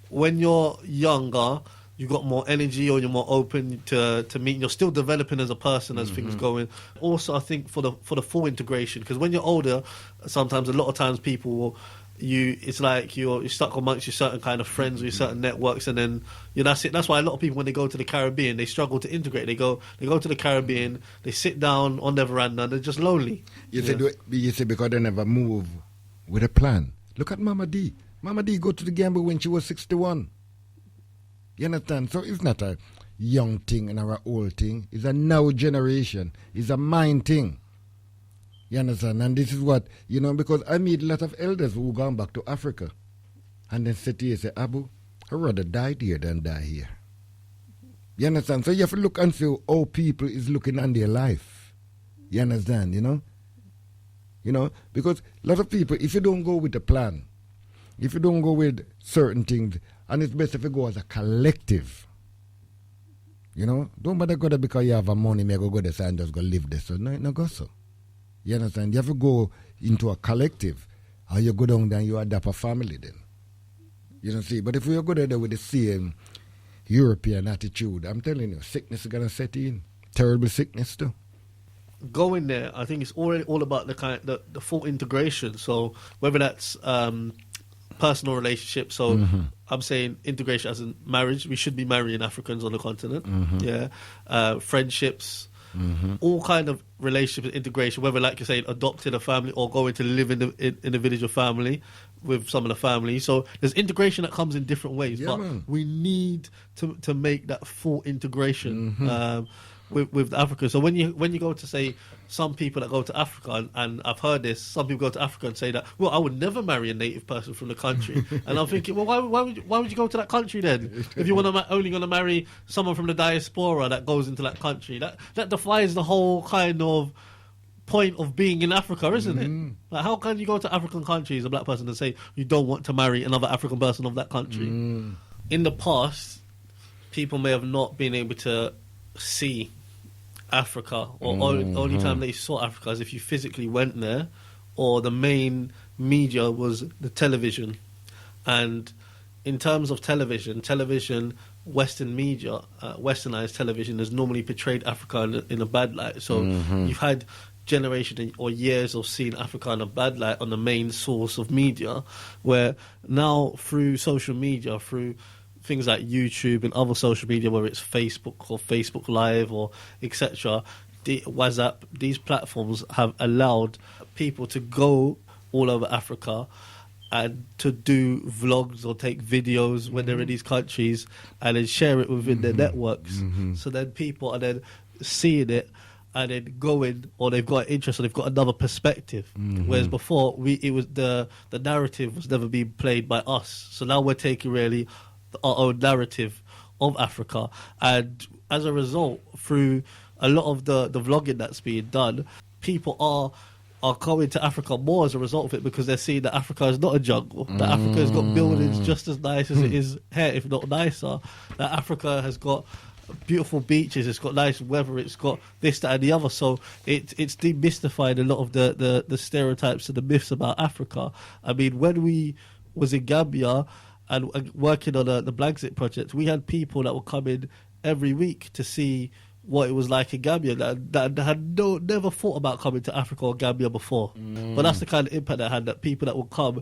When you're younger, you've got more energy, or you're more open to meeting. You're still developing as a person as things going. Also, I think for the full integration, because when you're older, sometimes a lot of times people will, it's like you're stuck amongst your certain kind of friends or your certain networks, and then that's it. That's why a lot of people, when they go to the Caribbean, they struggle to integrate. They go to the Caribbean, they sit down on their veranda, they're just lonely. You say because they never move with a plan. Look at Mama D. Mama D go to the Gambia when she was 61. You understand? So it's not a young thing and a old thing. It's a now generation. It's a mind thing. You understand? And this is what, because I meet a lot of elders who gone back to Africa. And then sit here and say, Abu, I'd rather die there than die here. You understand? So you have to look and see how people is looking on their life. You understand, Because a lot of people, if you don't go with a plan, if you don't go with certain things, and it's best if you go as a collective. Don't bother go there because you have a money, may go there and just go live there. So no go so. You understand? You have to go into a collective, or you go down there and you adapt a family then. You don't see? But if you go there with the same European attitude, I'm telling you, sickness is gonna set in. Terrible sickness too. Going there, I think it's already all about the full integration. So whether that's personal relationships, so I'm saying integration as in marriage. We should be marrying Africans on the continent. Friendships, all kind of relationships, integration, whether, like you're saying, adopting a family or going to live in the individual family with some of the family. So there's integration that comes in different ways, but we need to make that full integration with Africa. So when you go to, say, some people that go to Africa, and I've heard this, some people go to Africa and say that, well, I would never marry a native person from the country. And I'm thinking, well, why would you go to that country then? If you want to only going to marry someone from the diaspora that goes into that country, that defies the whole kind of point of being in Africa, isn't it? Like, how can you go to African countries, a black person, and say you don't want to marry another African person of that country? In the past, people may have not been able to see Africa, or only time they saw Africa is if you physically went there, or the main media was the television. And in terms of television, Western media, westernized television has normally portrayed Africa in a bad light. So you've had generation or years of seeing Africa in a bad light on the main source of media, where now through social media, through things like YouTube and other social media, whether it's Facebook or Facebook Live or etc., WhatsApp, these platforms have allowed people to go all over Africa and to do vlogs or take videos when they're in these countries and then share it within their networks. So then people are then seeing it and then going, or they've got an interest, or they've got another perspective. Whereas before, it was the narrative was never being played by us. So now we're taking really our own narrative of Africa, and as a result, through a lot of the vlogging that's being done, people are coming to Africa more as a result of it, because they're seeing that Africa is not a jungle, that Africa has got buildings just as nice as it is here, if not nicer, that Africa has got beautiful beaches, it's got nice weather, it's got this, that and the other. So it's demystified a lot of the stereotypes and the myths about Africa. I mean, when we was in Gambia and working on the Bla Xit project, we had people that were coming every week to see what it was like in Gambia that had never thought about coming to Africa or Gambia before. But that's the kind of impact that had, that people that would come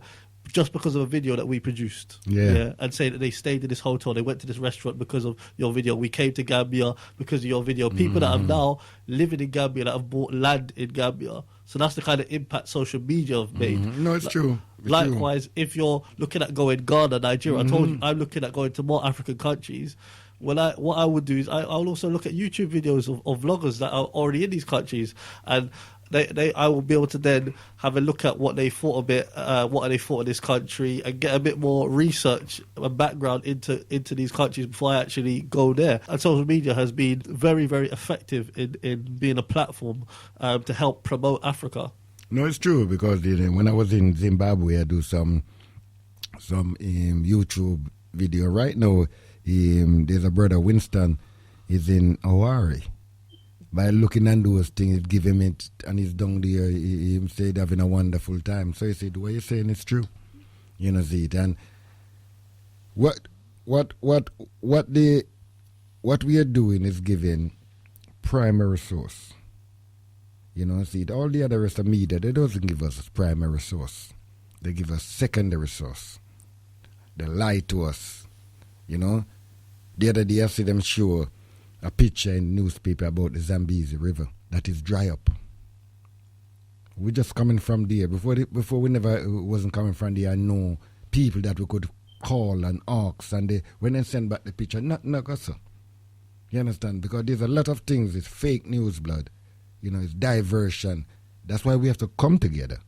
just because of a video that we produced. And say that they stayed in this hotel, they went to this restaurant because of your video, we came to Gambia because of your video. People that are now living in Gambia, that have bought land in Gambia. So that's the kind of impact social media have made. No, it's true. Likewise, if you're looking at going Ghana, Nigeria, I told you I'm looking at going to more African countries. What I would do is I'll also look at YouTube videos of vloggers that are already in these countries, and I will be able to then have a look at what they thought what they thought of this country, and get a bit more research and background into these countries before I actually go there. And social media has been very, very effective in being a platform to help promote Africa. No, it's true because when I was in Zimbabwe, I do some YouTube video. Right now, there's a brother Winston. He's in Awari. By looking at those things, give him it, and he's down there. He said having a wonderful time. So he said, "What you're saying is true." You know, see it. And what we are doing is giving primary source. You know, see it. All the other rest of media, they doesn't give us primary source. They give us secondary source. They lie to us. You know, the other day I see them show a picture in the newspaper about the Zambezi River that is dry up. We're just coming from there. Before we never wasn't coming from there, I know people that we could call and ask, and when they send back the picture, not so. You understand? Because there's a lot of things. It's fake news, blood. You know, it's diversion. That's why we have to come together.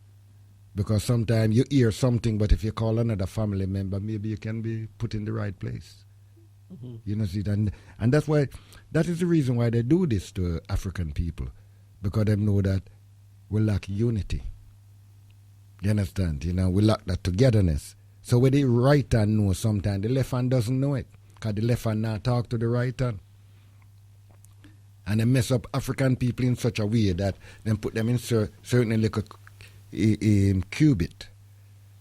Because sometimes you hear something, but if you call another family member, maybe you can be put in the right place. Mm-hmm. You know, see, and that's why, that is the reason why they do this to African people, because they know that we lack unity. You understand? You know, we lack that togetherness. So when the right hand knows sometimes, the left hand doesn't know it, because the left hand now talk to the right hand. And they mess up African people in such a way that they put them in certain little cubit.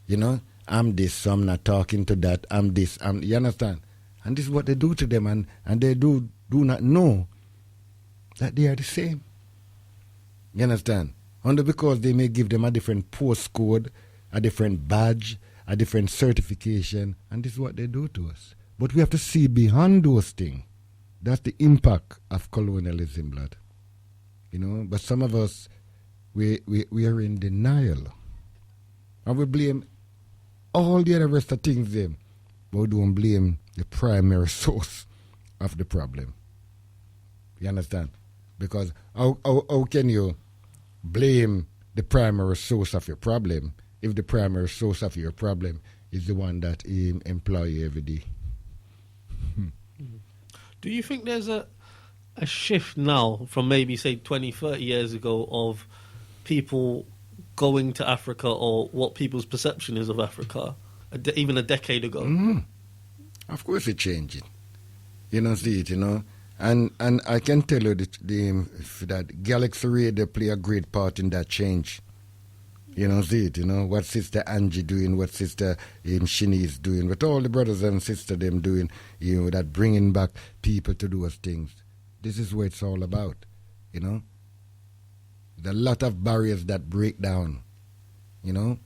You know, I'm this, so I'm not talking to that, I'm this, you understand? And this is what they do to them, and they do not know that they are the same. You understand? Only because they may give them a different postcode, a different badge, a different certification, and this is what they do to us. But we have to see beyond those things. That's the impact of colonialism, blood. You know, but some of us, we are in denial. And we blame all the other rest of things, but we don't blame the primary source of the problem. You understand? Because how can you blame the primary source of your problem if the primary source of your problem is the one that employ you every day? Do you think there's a shift now from maybe, say, 20, 30 years ago of people going to Africa, or what people's perception is of Africa, even a decade ago? Mm-hmm. Of course it's changing. You know, see it, you know. And I can tell you that Galaxy Radio play a great part in that change. You know, see it, you know, what Sister Angie doing, what Sister Shini is doing, what all the brothers and sisters them doing, you know, that bringing back people to do us things. This is what it's all about, you know. There's a lot of barriers that break down, you know.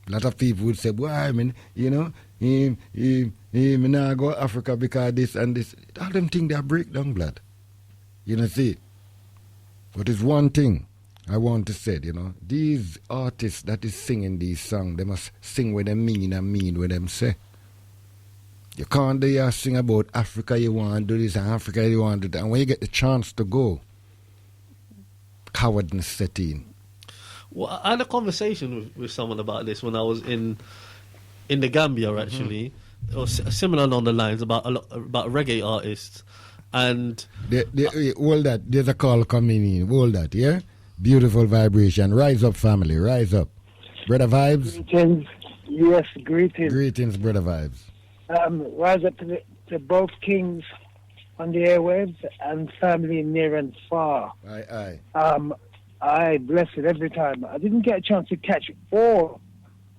A lot of people would say, well, I mean, you know, he now go to Africa because this and this. All them things that break down, blood. You know, see. But it's one thing I want to say, you know, these artists that is singing these songs, they must sing what they mean and mean what them say. You can't sing about Africa, you want to do this, and Africa, you want to do that. And when you get the chance to go, cowardness set in. Well, I had a conversation with someone about this when I was in the Gambia, actually. Mm-hmm. It was similar along the lines about reggae artists. And hold that, there's a call coming in. Hold that, yeah? Beautiful vibration. Rise up, family. Rise up. Brother Vibes? Greetings. Yes, greetings. Greetings, Brother Vibes. Rise up to both kings on the airwaves and family near and far. Aye. I bless it every time. I didn't get a chance to catch all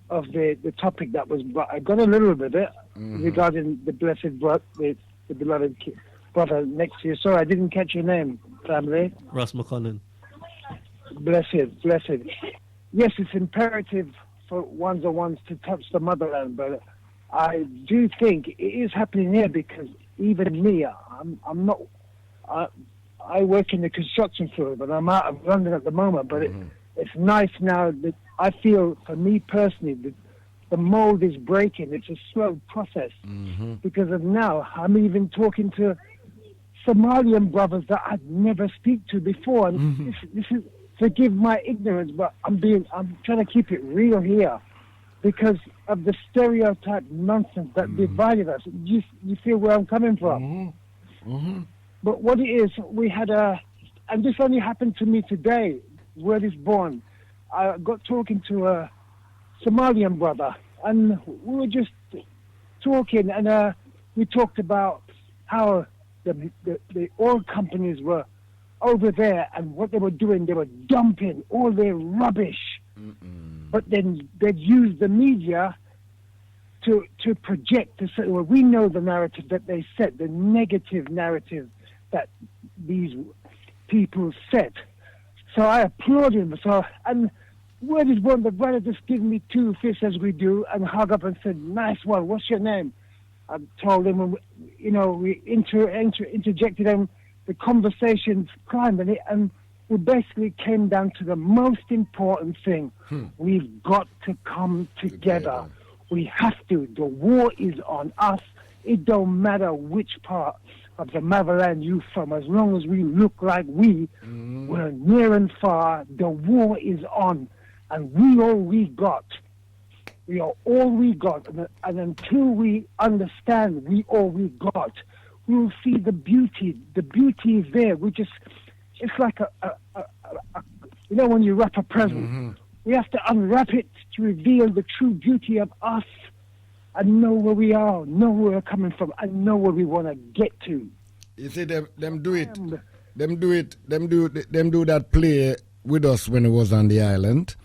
of the topic that was, but I got a little bit of it regarding the blessed the beloved brother next to you. Sorry, I didn't catch your name, family. Ras Makonnen. Blessed. Yes, it's imperative for ones to touch the motherland, but I do think it is happening here because even me, I'm not. I work in the construction field, but I'm out of London at the moment. But it's nice now that I feel, for me personally, that the mold is breaking. It's a slow process because of now. I'm even talking to Somalian brothers that I'd never speak to before. And this is, forgive my ignorance, but I'm trying to keep it real here because of the stereotype nonsense that divided us. You feel where I'm coming from? But what it is, we had and this only happened to me today, word is born. I got talking to a Somalian brother, and we were just talking, and we talked about how the oil companies were over there, and what they were doing, they were dumping all their rubbish. But then they'd use the media to project, to say, well, we know the narrative that they set, the negative narrative that these people set. So I applaud him. So, and word is one, the brother just gave me 2 fists as we do, and hug up and said, nice one, what's your name? I told him, we interjected him, the conversations climbed, and we basically came down to the most important thing. We've got to come together. We have to. The war is on us. It don't matter which part of the motherland you from, as long as we look like we're near and far, the war is on. And we all we got. We are all we got. And until we understand we all we got, we will see the beauty. The beauty is there. It's like when you wrap a present, we have to unwrap it to reveal the true beauty of us and know where we are, know where we're coming from, and know where we want to get to. You see, them do it. Them do that play with us when it was on the island.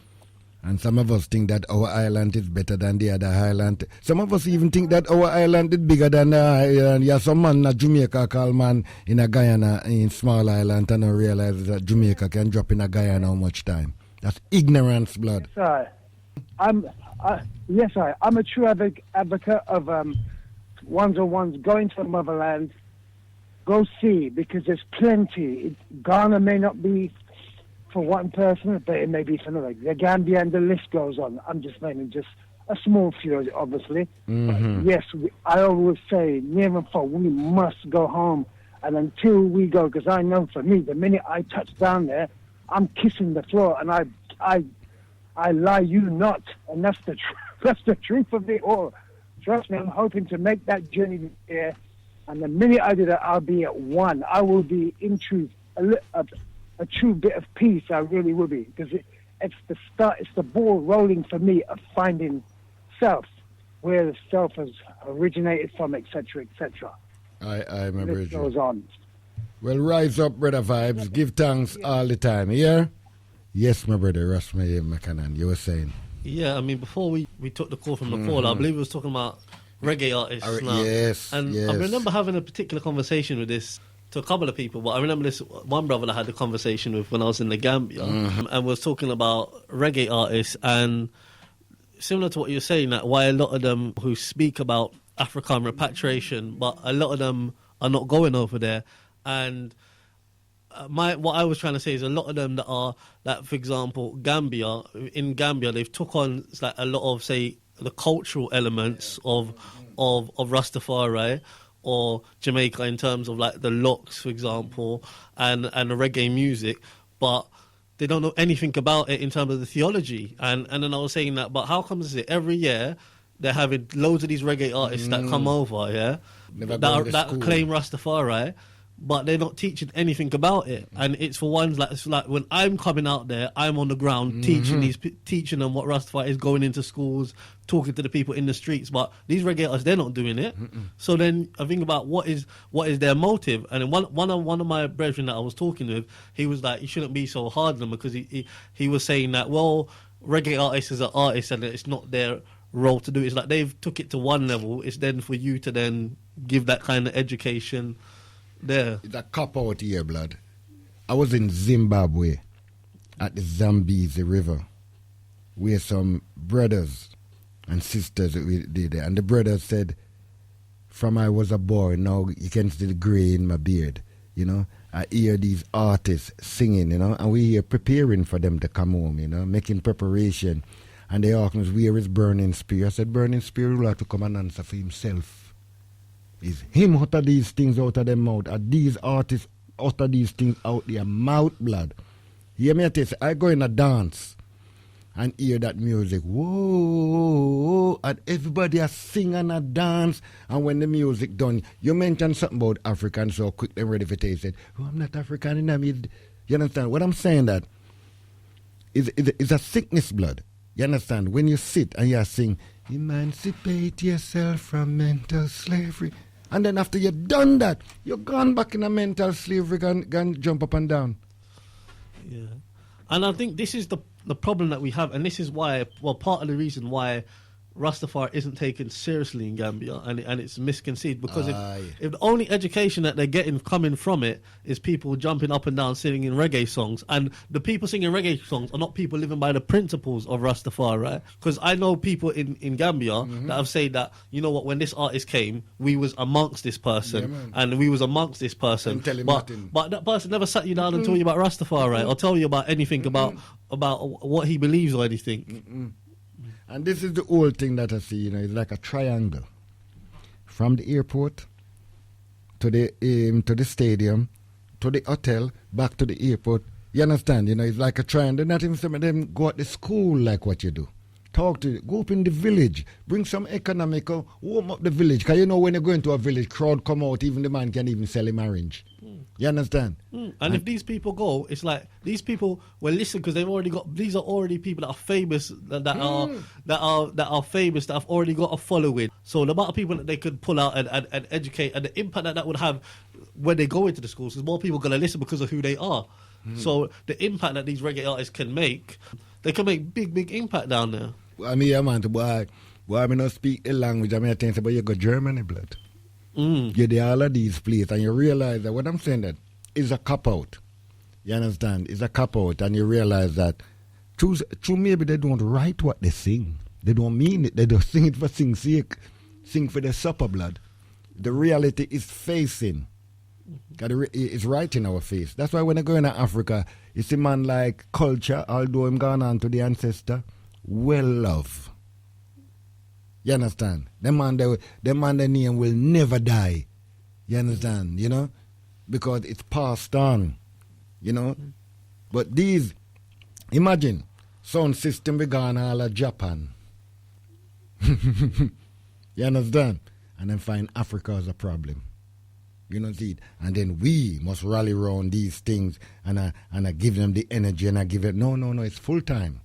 And some of us think that our island is better than the other island. Some of us even think that our island is bigger than the island. Yeah, some man in Jamaica call man in a Guyana, in small island, and don't realize that Jamaica can drop in a Guyana how much time. That's ignorance, blood. I'm a true advocate of ones going to the motherland. Go see, because there's plenty. Ghana may not be for one person, but it may be for another. The Gambia, and the list goes on. I'm just naming just a small few, obviously. But yes, I always say, near and far, we must go home. And until we go, because I know for me, the minute I touch down there, I'm kissing the floor, and I lie you not, and that's the that's the truth of it all. Trust me, I'm hoping to make that journey there, and the minute I do that, I'll be at one. I will be in truth a true bit of peace. I really will be, because it's the start, it's the ball rolling for me of finding self, where the self has originated from, etc., etc. I remember it goes on. Well, rise up, brother vibes. Give thanks all the time. Yeah. Yes, my brother, Makonnen, you were saying. Yeah, I mean, before we took the call from the caller, I believe we was talking about reggae artists now. Yes, and yes. I remember having a particular conversation with this to a couple of people, but I remember this one brother that I had a conversation with when I was in the Gambia, and was talking about reggae artists, and similar to what you're saying, that why a lot of them who speak about African repatriation, but a lot of them are not going over there, and what I was trying to say is a lot of them that are, like, for example, in Gambia, they've took on like a lot of, say, the cultural elements of Rastafari, or Jamaica in terms of like the locks, for example, and the reggae music, but they don't know anything about it in terms of the theology. And then I was saying that, but how comes it every year they're having loads of these reggae artists that come over, that claim Rastafari, but they're not teaching anything about it. And it's for ones like, it's like when I'm coming out there, I'm on the ground teaching them what Rastafari is, going into schools, talking to the people in the streets. But these reggae artists, they're not doing it. So then I think about what is their motive. And one of my brethren that I was talking with, he was like, you shouldn't be so hard on them, because he was saying that, well, reggae artists is an artist and it's not their role to do it. It's like they've took it to one level. It's then for you to then give that kind of education there. It's a cop out here, blood. I was in Zimbabwe at the Zambezi River, where some brothers and sisters did there. And the brothers said, from I was a boy, now you can see the grey in my beard. I hear these artists singing, and we here preparing for them to come home, making preparation. And they asked us, where is Burning Spear? I said, Burning Spear will have to come and answer for himself. Is him utter these things out of their mouth? Are these artists utter these things out their mouth, blood? Hear me at this. I go in a dance and hear that music. Whoa, and everybody a sing and a dance. And when the music done, you mentioned something about African, so quick and ready for taste it. Oh, I'm not African, you understand what I'm saying? That is a sickness blood. You understand? When you sit and you sing, emancipate yourself from mental slavery. And then after you've done that, you're gone back in a mental slavery, gone jump up and down. Yeah. And I think this is the problem that we have, and this is why, well, part of the reason why Rastafari isn't taken seriously in Gambia, and it's misconceived, because if the only education that they're getting coming from it is people jumping up and down singing reggae songs, and the people singing reggae songs are not people living by the principles of Rastafari, right? Because I know people in Gambia that have said that, you know what, when this artist came, we was amongst this person, and we was amongst this person, but that person never sat you down and told you about Rastafari, right? Or tell you about anything about what he believes or anything. And this is the old thing that I see, you know, it's like a triangle. From the airport to the stadium, to the hotel, back to the airport. You understand? You know, it's like a triangle. Not even some of them go at the school like what you do. Talk to you, go up in the village, bring some economical, warm up the village. Because you know when you go into a village, crowd come out, even the man can even sell him orange. You understand? And if these people go, it's like these people will listen, because they've already got. These are already people that are famous, that are famous, that have already got a following. So the amount of people that they could pull out and educate, and the impact that would have when they go into the schools, because more people are going to listen because of who they are. So the impact that these reggae artists can make, they can make big impact down there. I mean, yeah, man, boy, I mean, not speak the language. I mean, I think about you go Germany, blood. You're there all of these places, and you realize that what I'm saying that is a cop-out. You understand? It's a cop-out, and you realize that true maybe they don't write what they sing. They don't mean it. They just sing it for sing's sake. Sing for the supper, blood. The reality is facing. It's right in our face. That's why when I go into Africa, you see man like culture, although I'm gone on to the ancestor, well love. You understand? Them man their name will never die. You understand? You know? Because it's passed on. You know? But these, imagine, sound system began all of Japan. You understand? And then find Africa as a problem. You know, see it? And then we must rally around these things and I give them the energy and I give it. No, it's full time.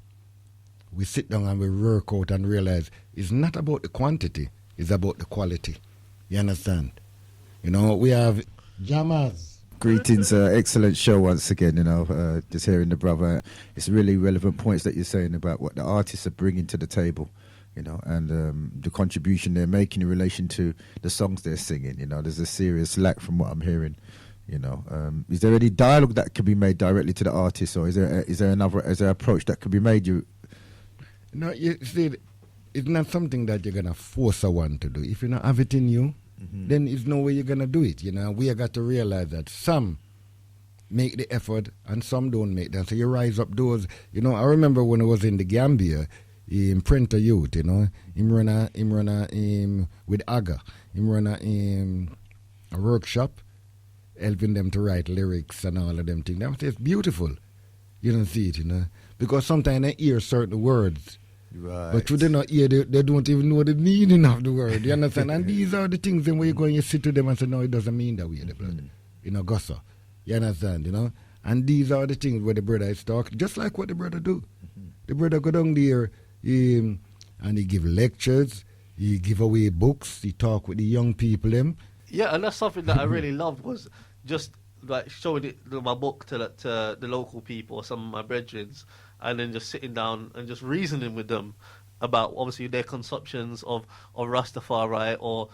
We sit down and we work out and realize it's not about the quantity, it's about the quality. You understand? You know, we have jammers. Greetings, excellent show once again, you know, just hearing the brother. It's really relevant points that you're saying about what the artists are bringing to the table, you know, and the contribution they're making in relation to the songs they're singing. You know, there's a serious lack from what I'm hearing. You know, is there any dialogue that could be made directly to the artists, or is there an approach that could be made? No, you see, it's not something that you're gonna force someone to do. If you don't have it in you, then there's no way you're gonna do it. You know, we have got to realize that some make the effort and some don't make that. So you rise up those. You know, I remember when I was in the Gambia. Printer youth, you know, him run with Aga. Him run a workshop, helping them to write lyrics and all of them things. That was beautiful. You don't see it, you know, because sometimes they hear certain words, right, but they not hear. They don't even know the meaning of the word. You understand? And these are the things. Then when you go and you sit to them and say, no, it doesn't mean that way. The blood, you know, gossa. You understand? You know, and these are the things where the brother is talking, just like what the brother do. The brother go down there. And he give lectures, he give away books, he talk with the young people. Yeah, and that's something that I really loved, was just like showing my book to the local people or some of my brethren, and then just sitting down and just reasoning with them about obviously their conceptions of Rastafari or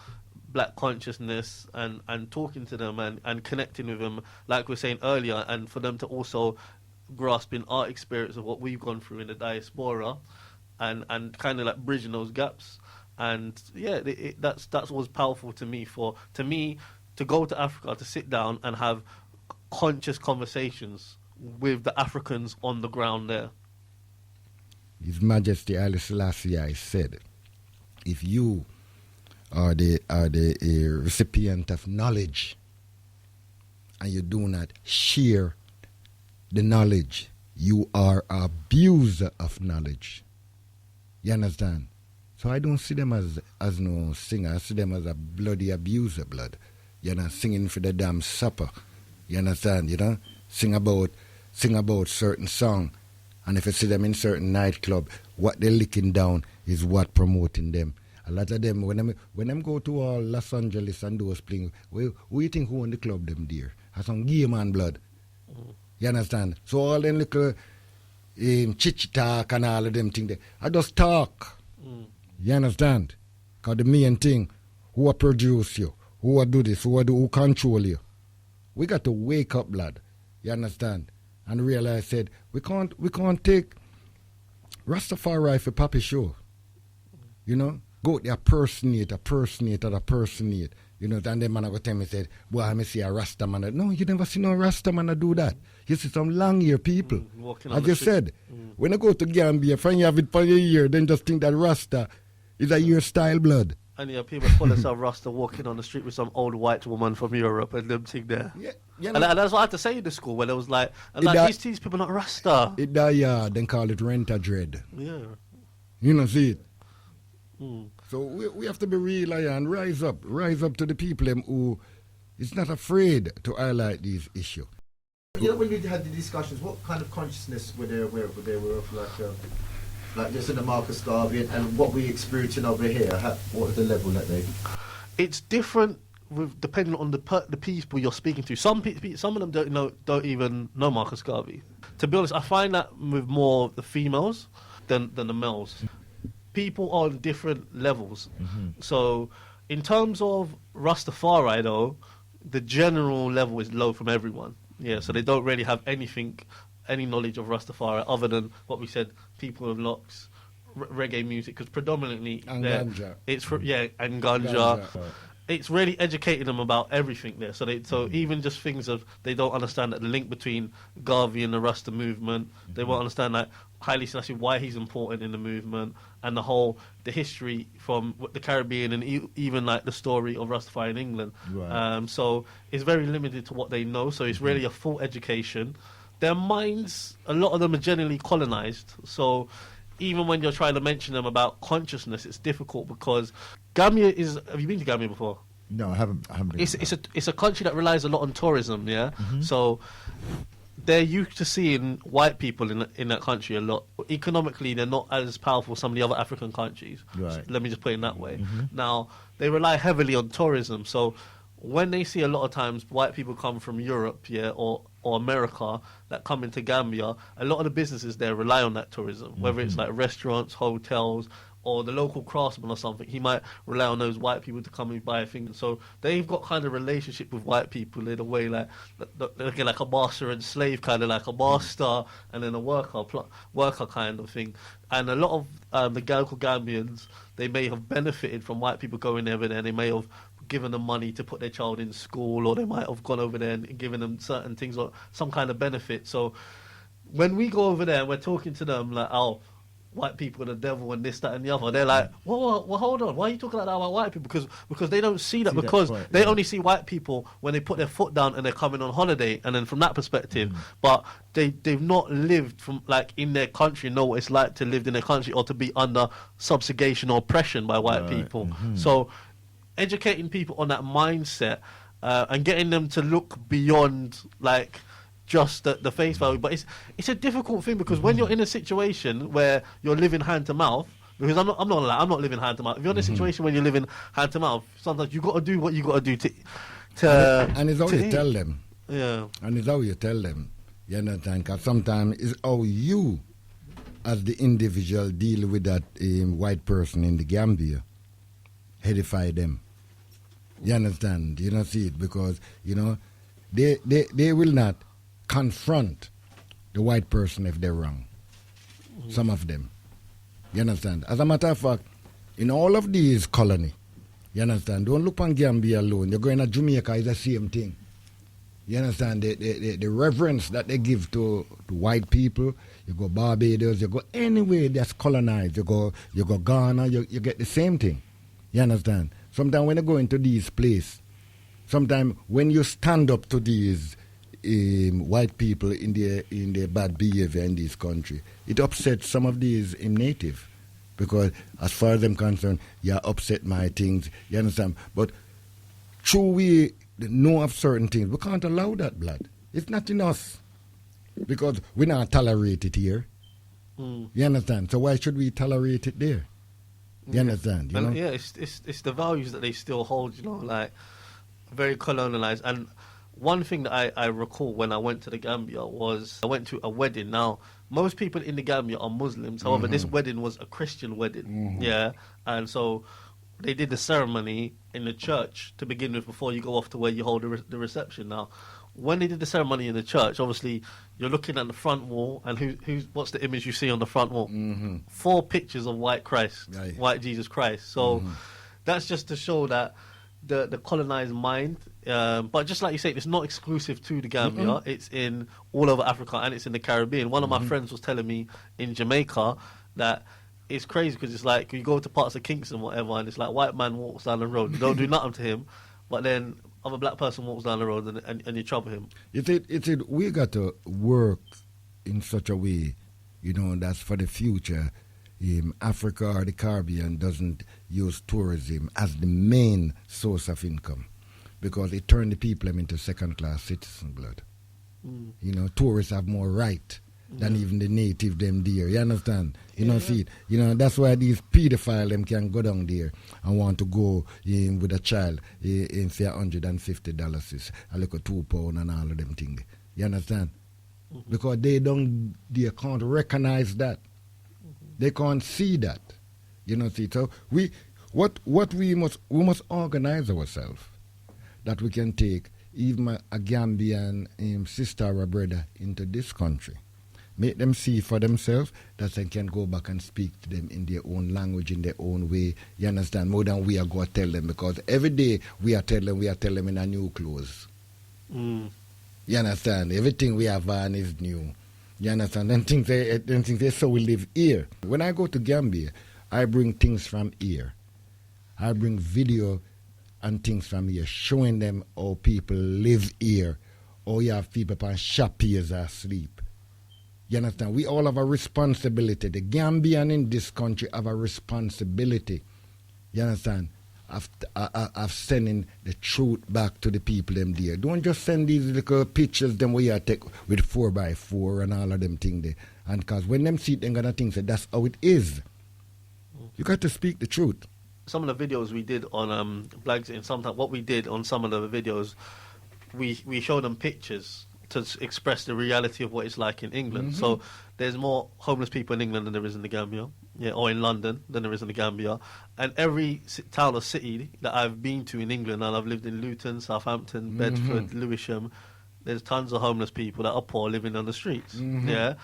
black consciousness, and talking to them and connecting with them, like we were saying earlier, and for them to also grasp in our experience of what we've gone through in the diaspora. And kind of like bridging those gaps, and yeah, that's what was powerful to me. To go to Africa, to sit down and have conscious conversations with the Africans on the ground there. His Majesty Haile Selassie said, "If you are the recipient of knowledge, and you do not share the knowledge, you are an abuser of knowledge." You understand? So I don't see them as no singer. I see them as a bloody abuser, blood. You know, singing for the damn supper. You understand? You know, sing about certain song, And if you see them in certain nightclub, what they're licking down is what promoting them. A lot of them, when them go to all Los Angeles and those playing, we think who in the club them there? Has some gay man blood. You understand? So all them little chit talk and all of them things there, I just talk. You understand? Because the main thing, who will produce you, who will do this, who control you. We got to wake up, lad. You understand? And realize said we can't take Rastafari for Papi show. You know? Go there personate. You know, and then man go tell me said, boy, I see a Rasta man. No, you never see no Rasta man do that. You see some long ear people. As you said, when I go to Gambia, find you have it for your ear, then just think that Rasta is a ear style blood. And yeah, people call themselves Rasta walking on the street with some old white woman from Europe and them thing there. Yeah, and that's what I had to say in the school when it was like, these people not Rasta. Then call it rent a dread. Yeah. You know, see it? So we have to be real and rise up to the people who is not afraid to highlight these issues. You know, when you had the discussions, what kind of consciousness were they aware of, like just in the Marcus Garvey and what we're experiencing over here? What was the level that they? It's different depending on the people you're speaking to. Some of them don't even know Marcus Garvey. To be honest, I find that with more the females than the males. People on different levels. So in terms of Rastafari though, the general level is low from everyone. Yeah, so they don't really have any knowledge of Rastafari other than what we said, people with locks, reggae music, because predominantly and ganja. And ganja. It's really educating them about everything there. So even just things of they don't understand that the link between Garvey and the Rasta movement. They won't understand that Haile Selassie, why he's important in the movement, and the history from the Caribbean and even like the story of Rastafari in England. Right. So it's very limited to what they know. So it's really a full education. Their minds, a lot of them are generally colonized. So even when you're trying to mention them about consciousness, it's difficult because Gambia is. Have you been to Gambia before? No, I haven't been. It's a country that relies a lot on tourism. Yeah, so they're used to seeing white people in that country a lot. Economically, they're not as powerful as some of the other African countries. Right. So let me just put it in that way. Now they rely heavily on tourism. So when they see a lot of times white people come from Europe, or America that come into Gambia, a lot of the businesses there rely on that tourism, whether it's like restaurants, hotels, or the local craftsman or something. He might rely on those white people to come and buy things. So they've got kind of relationship with white people in a way like a master and slave, kind of like a master and then a worker kind of thing. And a lot of the local Gambians, they may have benefited from white people going over there. They may have given them money to put their child in school, or they might have gone over there and given them certain things or some kind of benefit. So when we go over there and we're talking to them like, oh, white people are the devil and this, that and the other, they're like, well, hold on, why are you talking like that about white people? Because they don't see that, because they only see white people when they put their foot down and they're coming on holiday, and then from that perspective, but they've not lived from like in their country, know what it's like to live in their country or to be under subjugation or oppression by white people. So educating people on that mindset and getting them to look beyond like just the face value. But it's a difficult thing, because when you're in a situation where you're living hand to mouth, because I'm not living hand to mouth. If you're in a situation where you're living hand to mouth, sometimes you got to do what you got to do to and it's how you tell them. Yeah. And it's how you tell them. You understand? Because sometimes it's how you, as the individual, deal with that white person in the Gambia, edify them. You understand? You don't see it, because, they will not confront the white person if they're wrong. Some of them. You understand? As a matter of fact, in all of these colonies, you understand, don't look on Gambia alone. You're going to Jamaica, it's the same thing. You understand? The reverence that they give to white people, you go Barbados, you go anywhere that's colonized, you go Ghana, you get the same thing. You understand? Sometimes when you go into these places, sometimes when you stand up to these white people in their bad behavior in this country, it upsets some of these native, because as far as I'm concerned, you upset my things. You understand? But true, we know of certain things. We can't allow that, blood. It's not in us, because we not tolerate it here. You understand? So why should we tolerate it there? You understand? You know? Yeah, it's the values that they still hold, you know, like very colonialized. And one thing that I recall when I went to the Gambia was I went to a wedding. Now, most people in the Gambia are Muslims. However, this wedding was a Christian wedding. Yeah. And so they did the ceremony in the church to begin with before you go off to where you hold the reception. Now, when they did the ceremony in the church, obviously you're looking at the front wall, and what's the image you see on the front wall? 4 pictures of white Christ, white Jesus Christ. So that's just to show that the colonized mind, but just like you say, it's not exclusive to the Gambia. It's in all over Africa, and it's in the Caribbean. One of my friends was telling me in Jamaica that it's crazy because it's like you go to parts of Kingston, whatever, and it's like white man walks down the road, you don't do nothing to him, but then other black person walks down the road and you trouble him. We got to work in such a way, you know, that's for the future. Africa or the Caribbean doesn't use tourism as the main source of income, because it turned the people into second-class citizen blood. You know, tourists have more right than even the native them there. You understand? You know, see it. You know, that's why these pedophiles them can go down there and want to go in with a child in say $150 is a little £2 and all of them things. You understand? Because they can't recognize that. They can't see that. You know, see. So we must organize ourselves that we can take even a Gambian sister or brother into this country. Make them see for themselves that they can go back and speak to them in their own language, in their own way. You understand? More than we are going to tell them, because every day we are telling them in a new clothes. You understand? Everything we have on is new. You understand? Then things they so we live here. When I go to Gambia, I bring things from here. I bring video and things from here, showing them how people live here. How you have people on shop ears asleep. You understand? We all have a responsibility. The Gambian in this country have a responsibility. You understand? Of sending the truth back to the people them there. Don't just send these little pictures them where you take with 4x4 and all of them things there. And because when them see it, they're gonna think that that's how it is. You got to speak the truth. Some of the videos we did on Bla Xit, and sometimes what we did on some of the videos, we showed them pictures to express the reality of what it's like in England. So there's more homeless people in England than there is in the Gambia, or in London than there is in the Gambia. And every town or city that I've been to in England, and I've lived in Luton, Southampton, Bedford, Lewisham, there's tons of homeless people that are poor living on the streets. Yeah,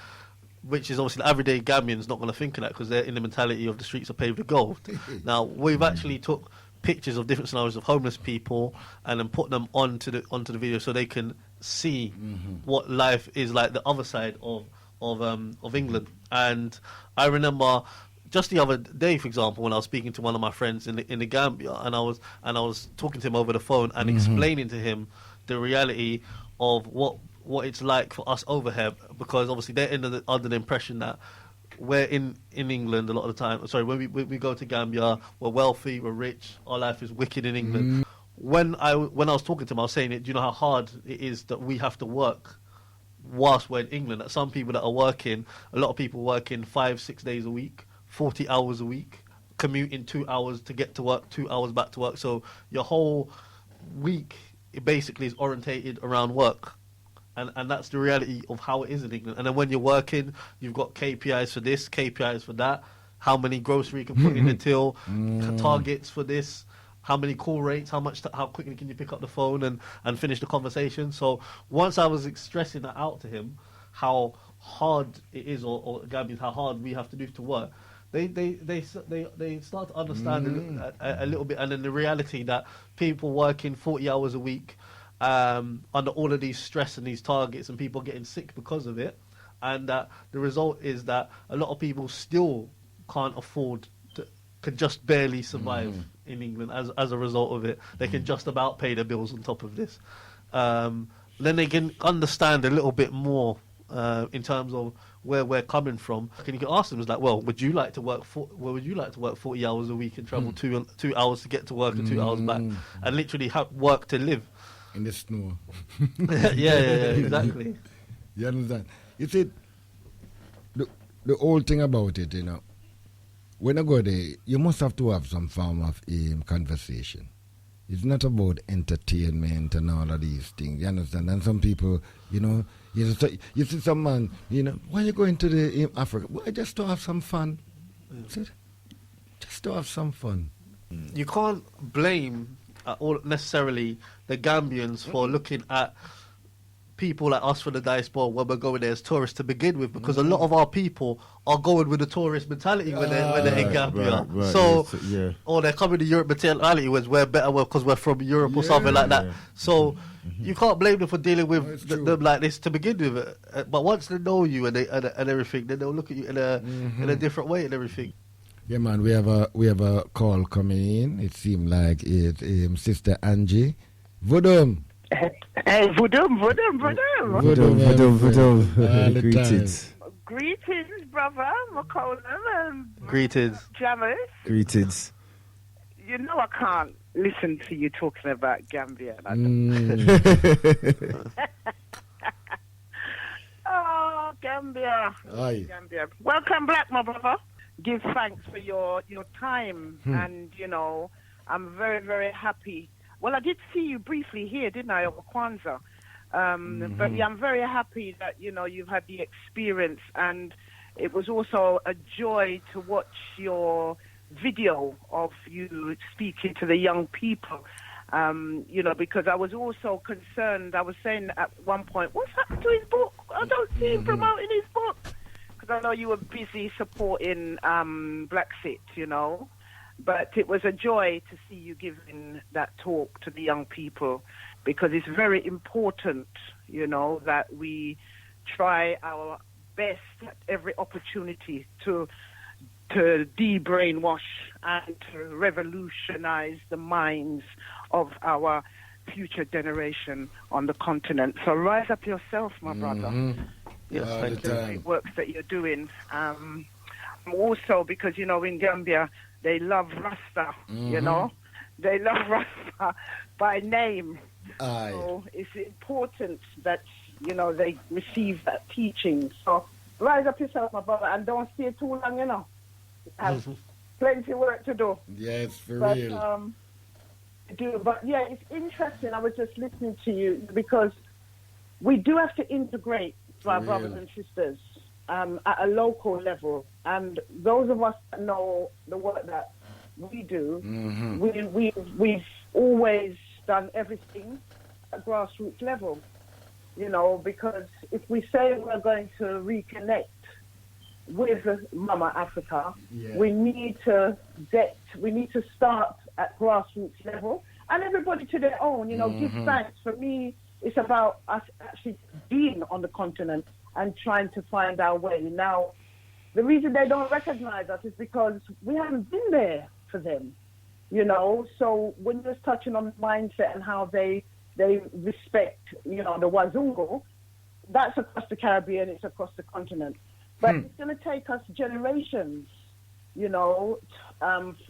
which is obviously the everyday Gambian's not going to think of that, because they're in the mentality of the streets are paved with gold. Now we've actually took pictures of different scenarios of homeless people and then put them onto the video so they can see what life is like the other side of England. And I remember just the other day, for example, when I was speaking to one of my friends in the Gambia, and I was talking to him over the phone and explaining to him the reality of what it's like for us over here, because obviously they're under the impression that we're in England a lot of the time. Sorry, when we go to Gambia, we're wealthy, we're rich, our life is wicked in England. When I was talking to him, I was saying, do you know how hard it is that we have to work whilst we're in England? That some people that are working, a lot of people working 5-6 days a week, 40 hours a week, commuting 2 hours to get to work, 2 hours back to work. So your whole week, it basically is orientated around work. And that's the reality of how it is in England. And then when you're working, you've got KPIs for this, KPIs for that, how many grocery you can put in the till, targets for this, how many call rates, how quickly can you pick up the phone and finish the conversation. So once I was stressing that out to him, how hard it is, or Gambians, how hard we have to do to work, they start to understand a little bit. And then the reality that people working 40 hours a week, under all of these stress and these targets, and people getting sick because of it, and that the result is that a lot of people still can't afford to, can just barely survive in England as a result of it. They can just about pay their bills on top of this. Then they can understand a little bit more in terms of where we're coming from. And you can ask them, it's like, well, would you like to work 40 hours a week and travel 2 hours to get to work and 2 hours back, and literally have work to live in the snow? yeah, exactly. You understand? You see, the whole thing about it, when I go there, you must have to have some form of conversation. It's not about entertainment and all of these things, you understand? And some people, you see some man, why are you going to the Africa? Well, just to have some fun. Just to have some fun. You can't blame all necessarily the Gambians for looking at people like us from the diaspora when we're going there as tourists to begin with, because a lot of our people are going with the tourist mentality when they're in Gambia. Or they're coming to Europe mentality was we're better because we're from Europe or something like that. So you can't blame them for dealing with them like this to begin with. But once they know you and everything, then they'll look at you in a different way and everything. Yeah, man, we have a call coming in. It seemed like it's Sister Angie. Vodum. Hey, Vodum. Greetings. Greetings, brother Makonnen and Greetings. Jammers. Greetings. You know I can't listen to you talking about Gambia. Oh, Gambia. Aye. Gambia. Welcome back, my brother. Give thanks for your time, and I'm very, very happy. Well, I did see you briefly here, didn't I, over Kwanzaa? But yeah, I'm very happy that you've had the experience, and it was also a joy to watch your video of you speaking to the young people. Because I was also concerned. I was saying at one point, what's happened to his book? I don't see him promoting his book. Because I know you were busy supporting Bla Xit, But it was a joy to see you giving that talk to the young people, because it's very important, that we try our best at every opportunity to de-brainwash and to revolutionize the minds of our future generation on the continent. So rise up yourself, my brother. Yes, thank you. Great works that you're doing. Also, because, in Gambia, they love Rasta, They love Rasta by name. Aye. So it's important that, they receive that teaching. So rise up yourself, my brother, and don't stay too long, You have plenty of work to do. Yes, for real. But yeah, it's interesting. I was just listening to you, because we do have to integrate our brothers and sisters at a local level. And those of us that know the work that we do, we've always done everything at grassroots level, because if we say we're going to reconnect with Mama Africa, we need to start at grassroots level, and everybody to their own, give thanks. For me, it's about us actually being on the continent and trying to find our way. Now, the reason they don't recognize us is because we haven't been there for them, So when you're touching on mindset and how they respect, the Wazungu, that's across the Caribbean, it's across the continent. But it's going to take us generations,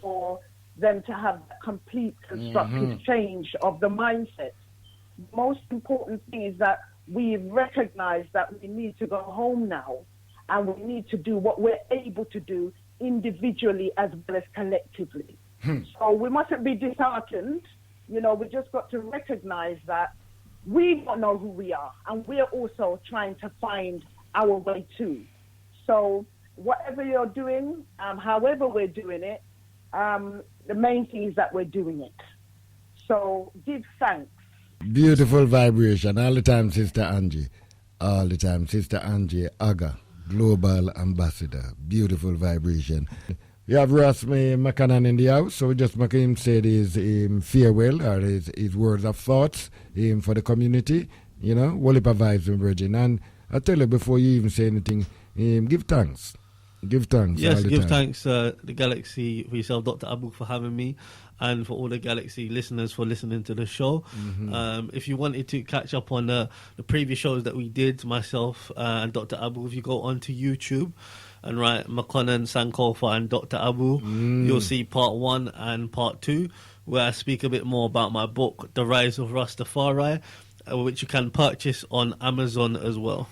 for them to have a complete constructive change of the mindset. The most important thing is that we recognize that we need to go home now, and we need to do what we're able to do individually as well as collectively. So we mustn't be disheartened. We just got to recognize that we don't know who we are, and we're also trying to find our way too. So whatever you're doing, however we're doing it, the main thing is that we're doing it. So give thanks. Beautiful vibration all the time, Sister Angie. All the time, Sister Angie Aga, Global Ambassador. Beautiful vibration. We have Makonnen in the house, so we just make him say his farewell or his words of thoughts for the community. Wally vibes and virgin. And I tell you, before you even say anything, give thanks. Give thanks. Yes, give thanks the Galaxy, for yourself, Dr. Aboo, for having me, and for all the Galaxy listeners for listening to the show. If you wanted to catch up on the previous shows that we did, myself and Dr. Aboo, if you go onto YouTube and write Makonnen Sankofa and Dr. Aboo, you'll see part 1 and part 2, where I speak a bit more about my book, The Rise of Rastafari, which you can purchase on Amazon as well.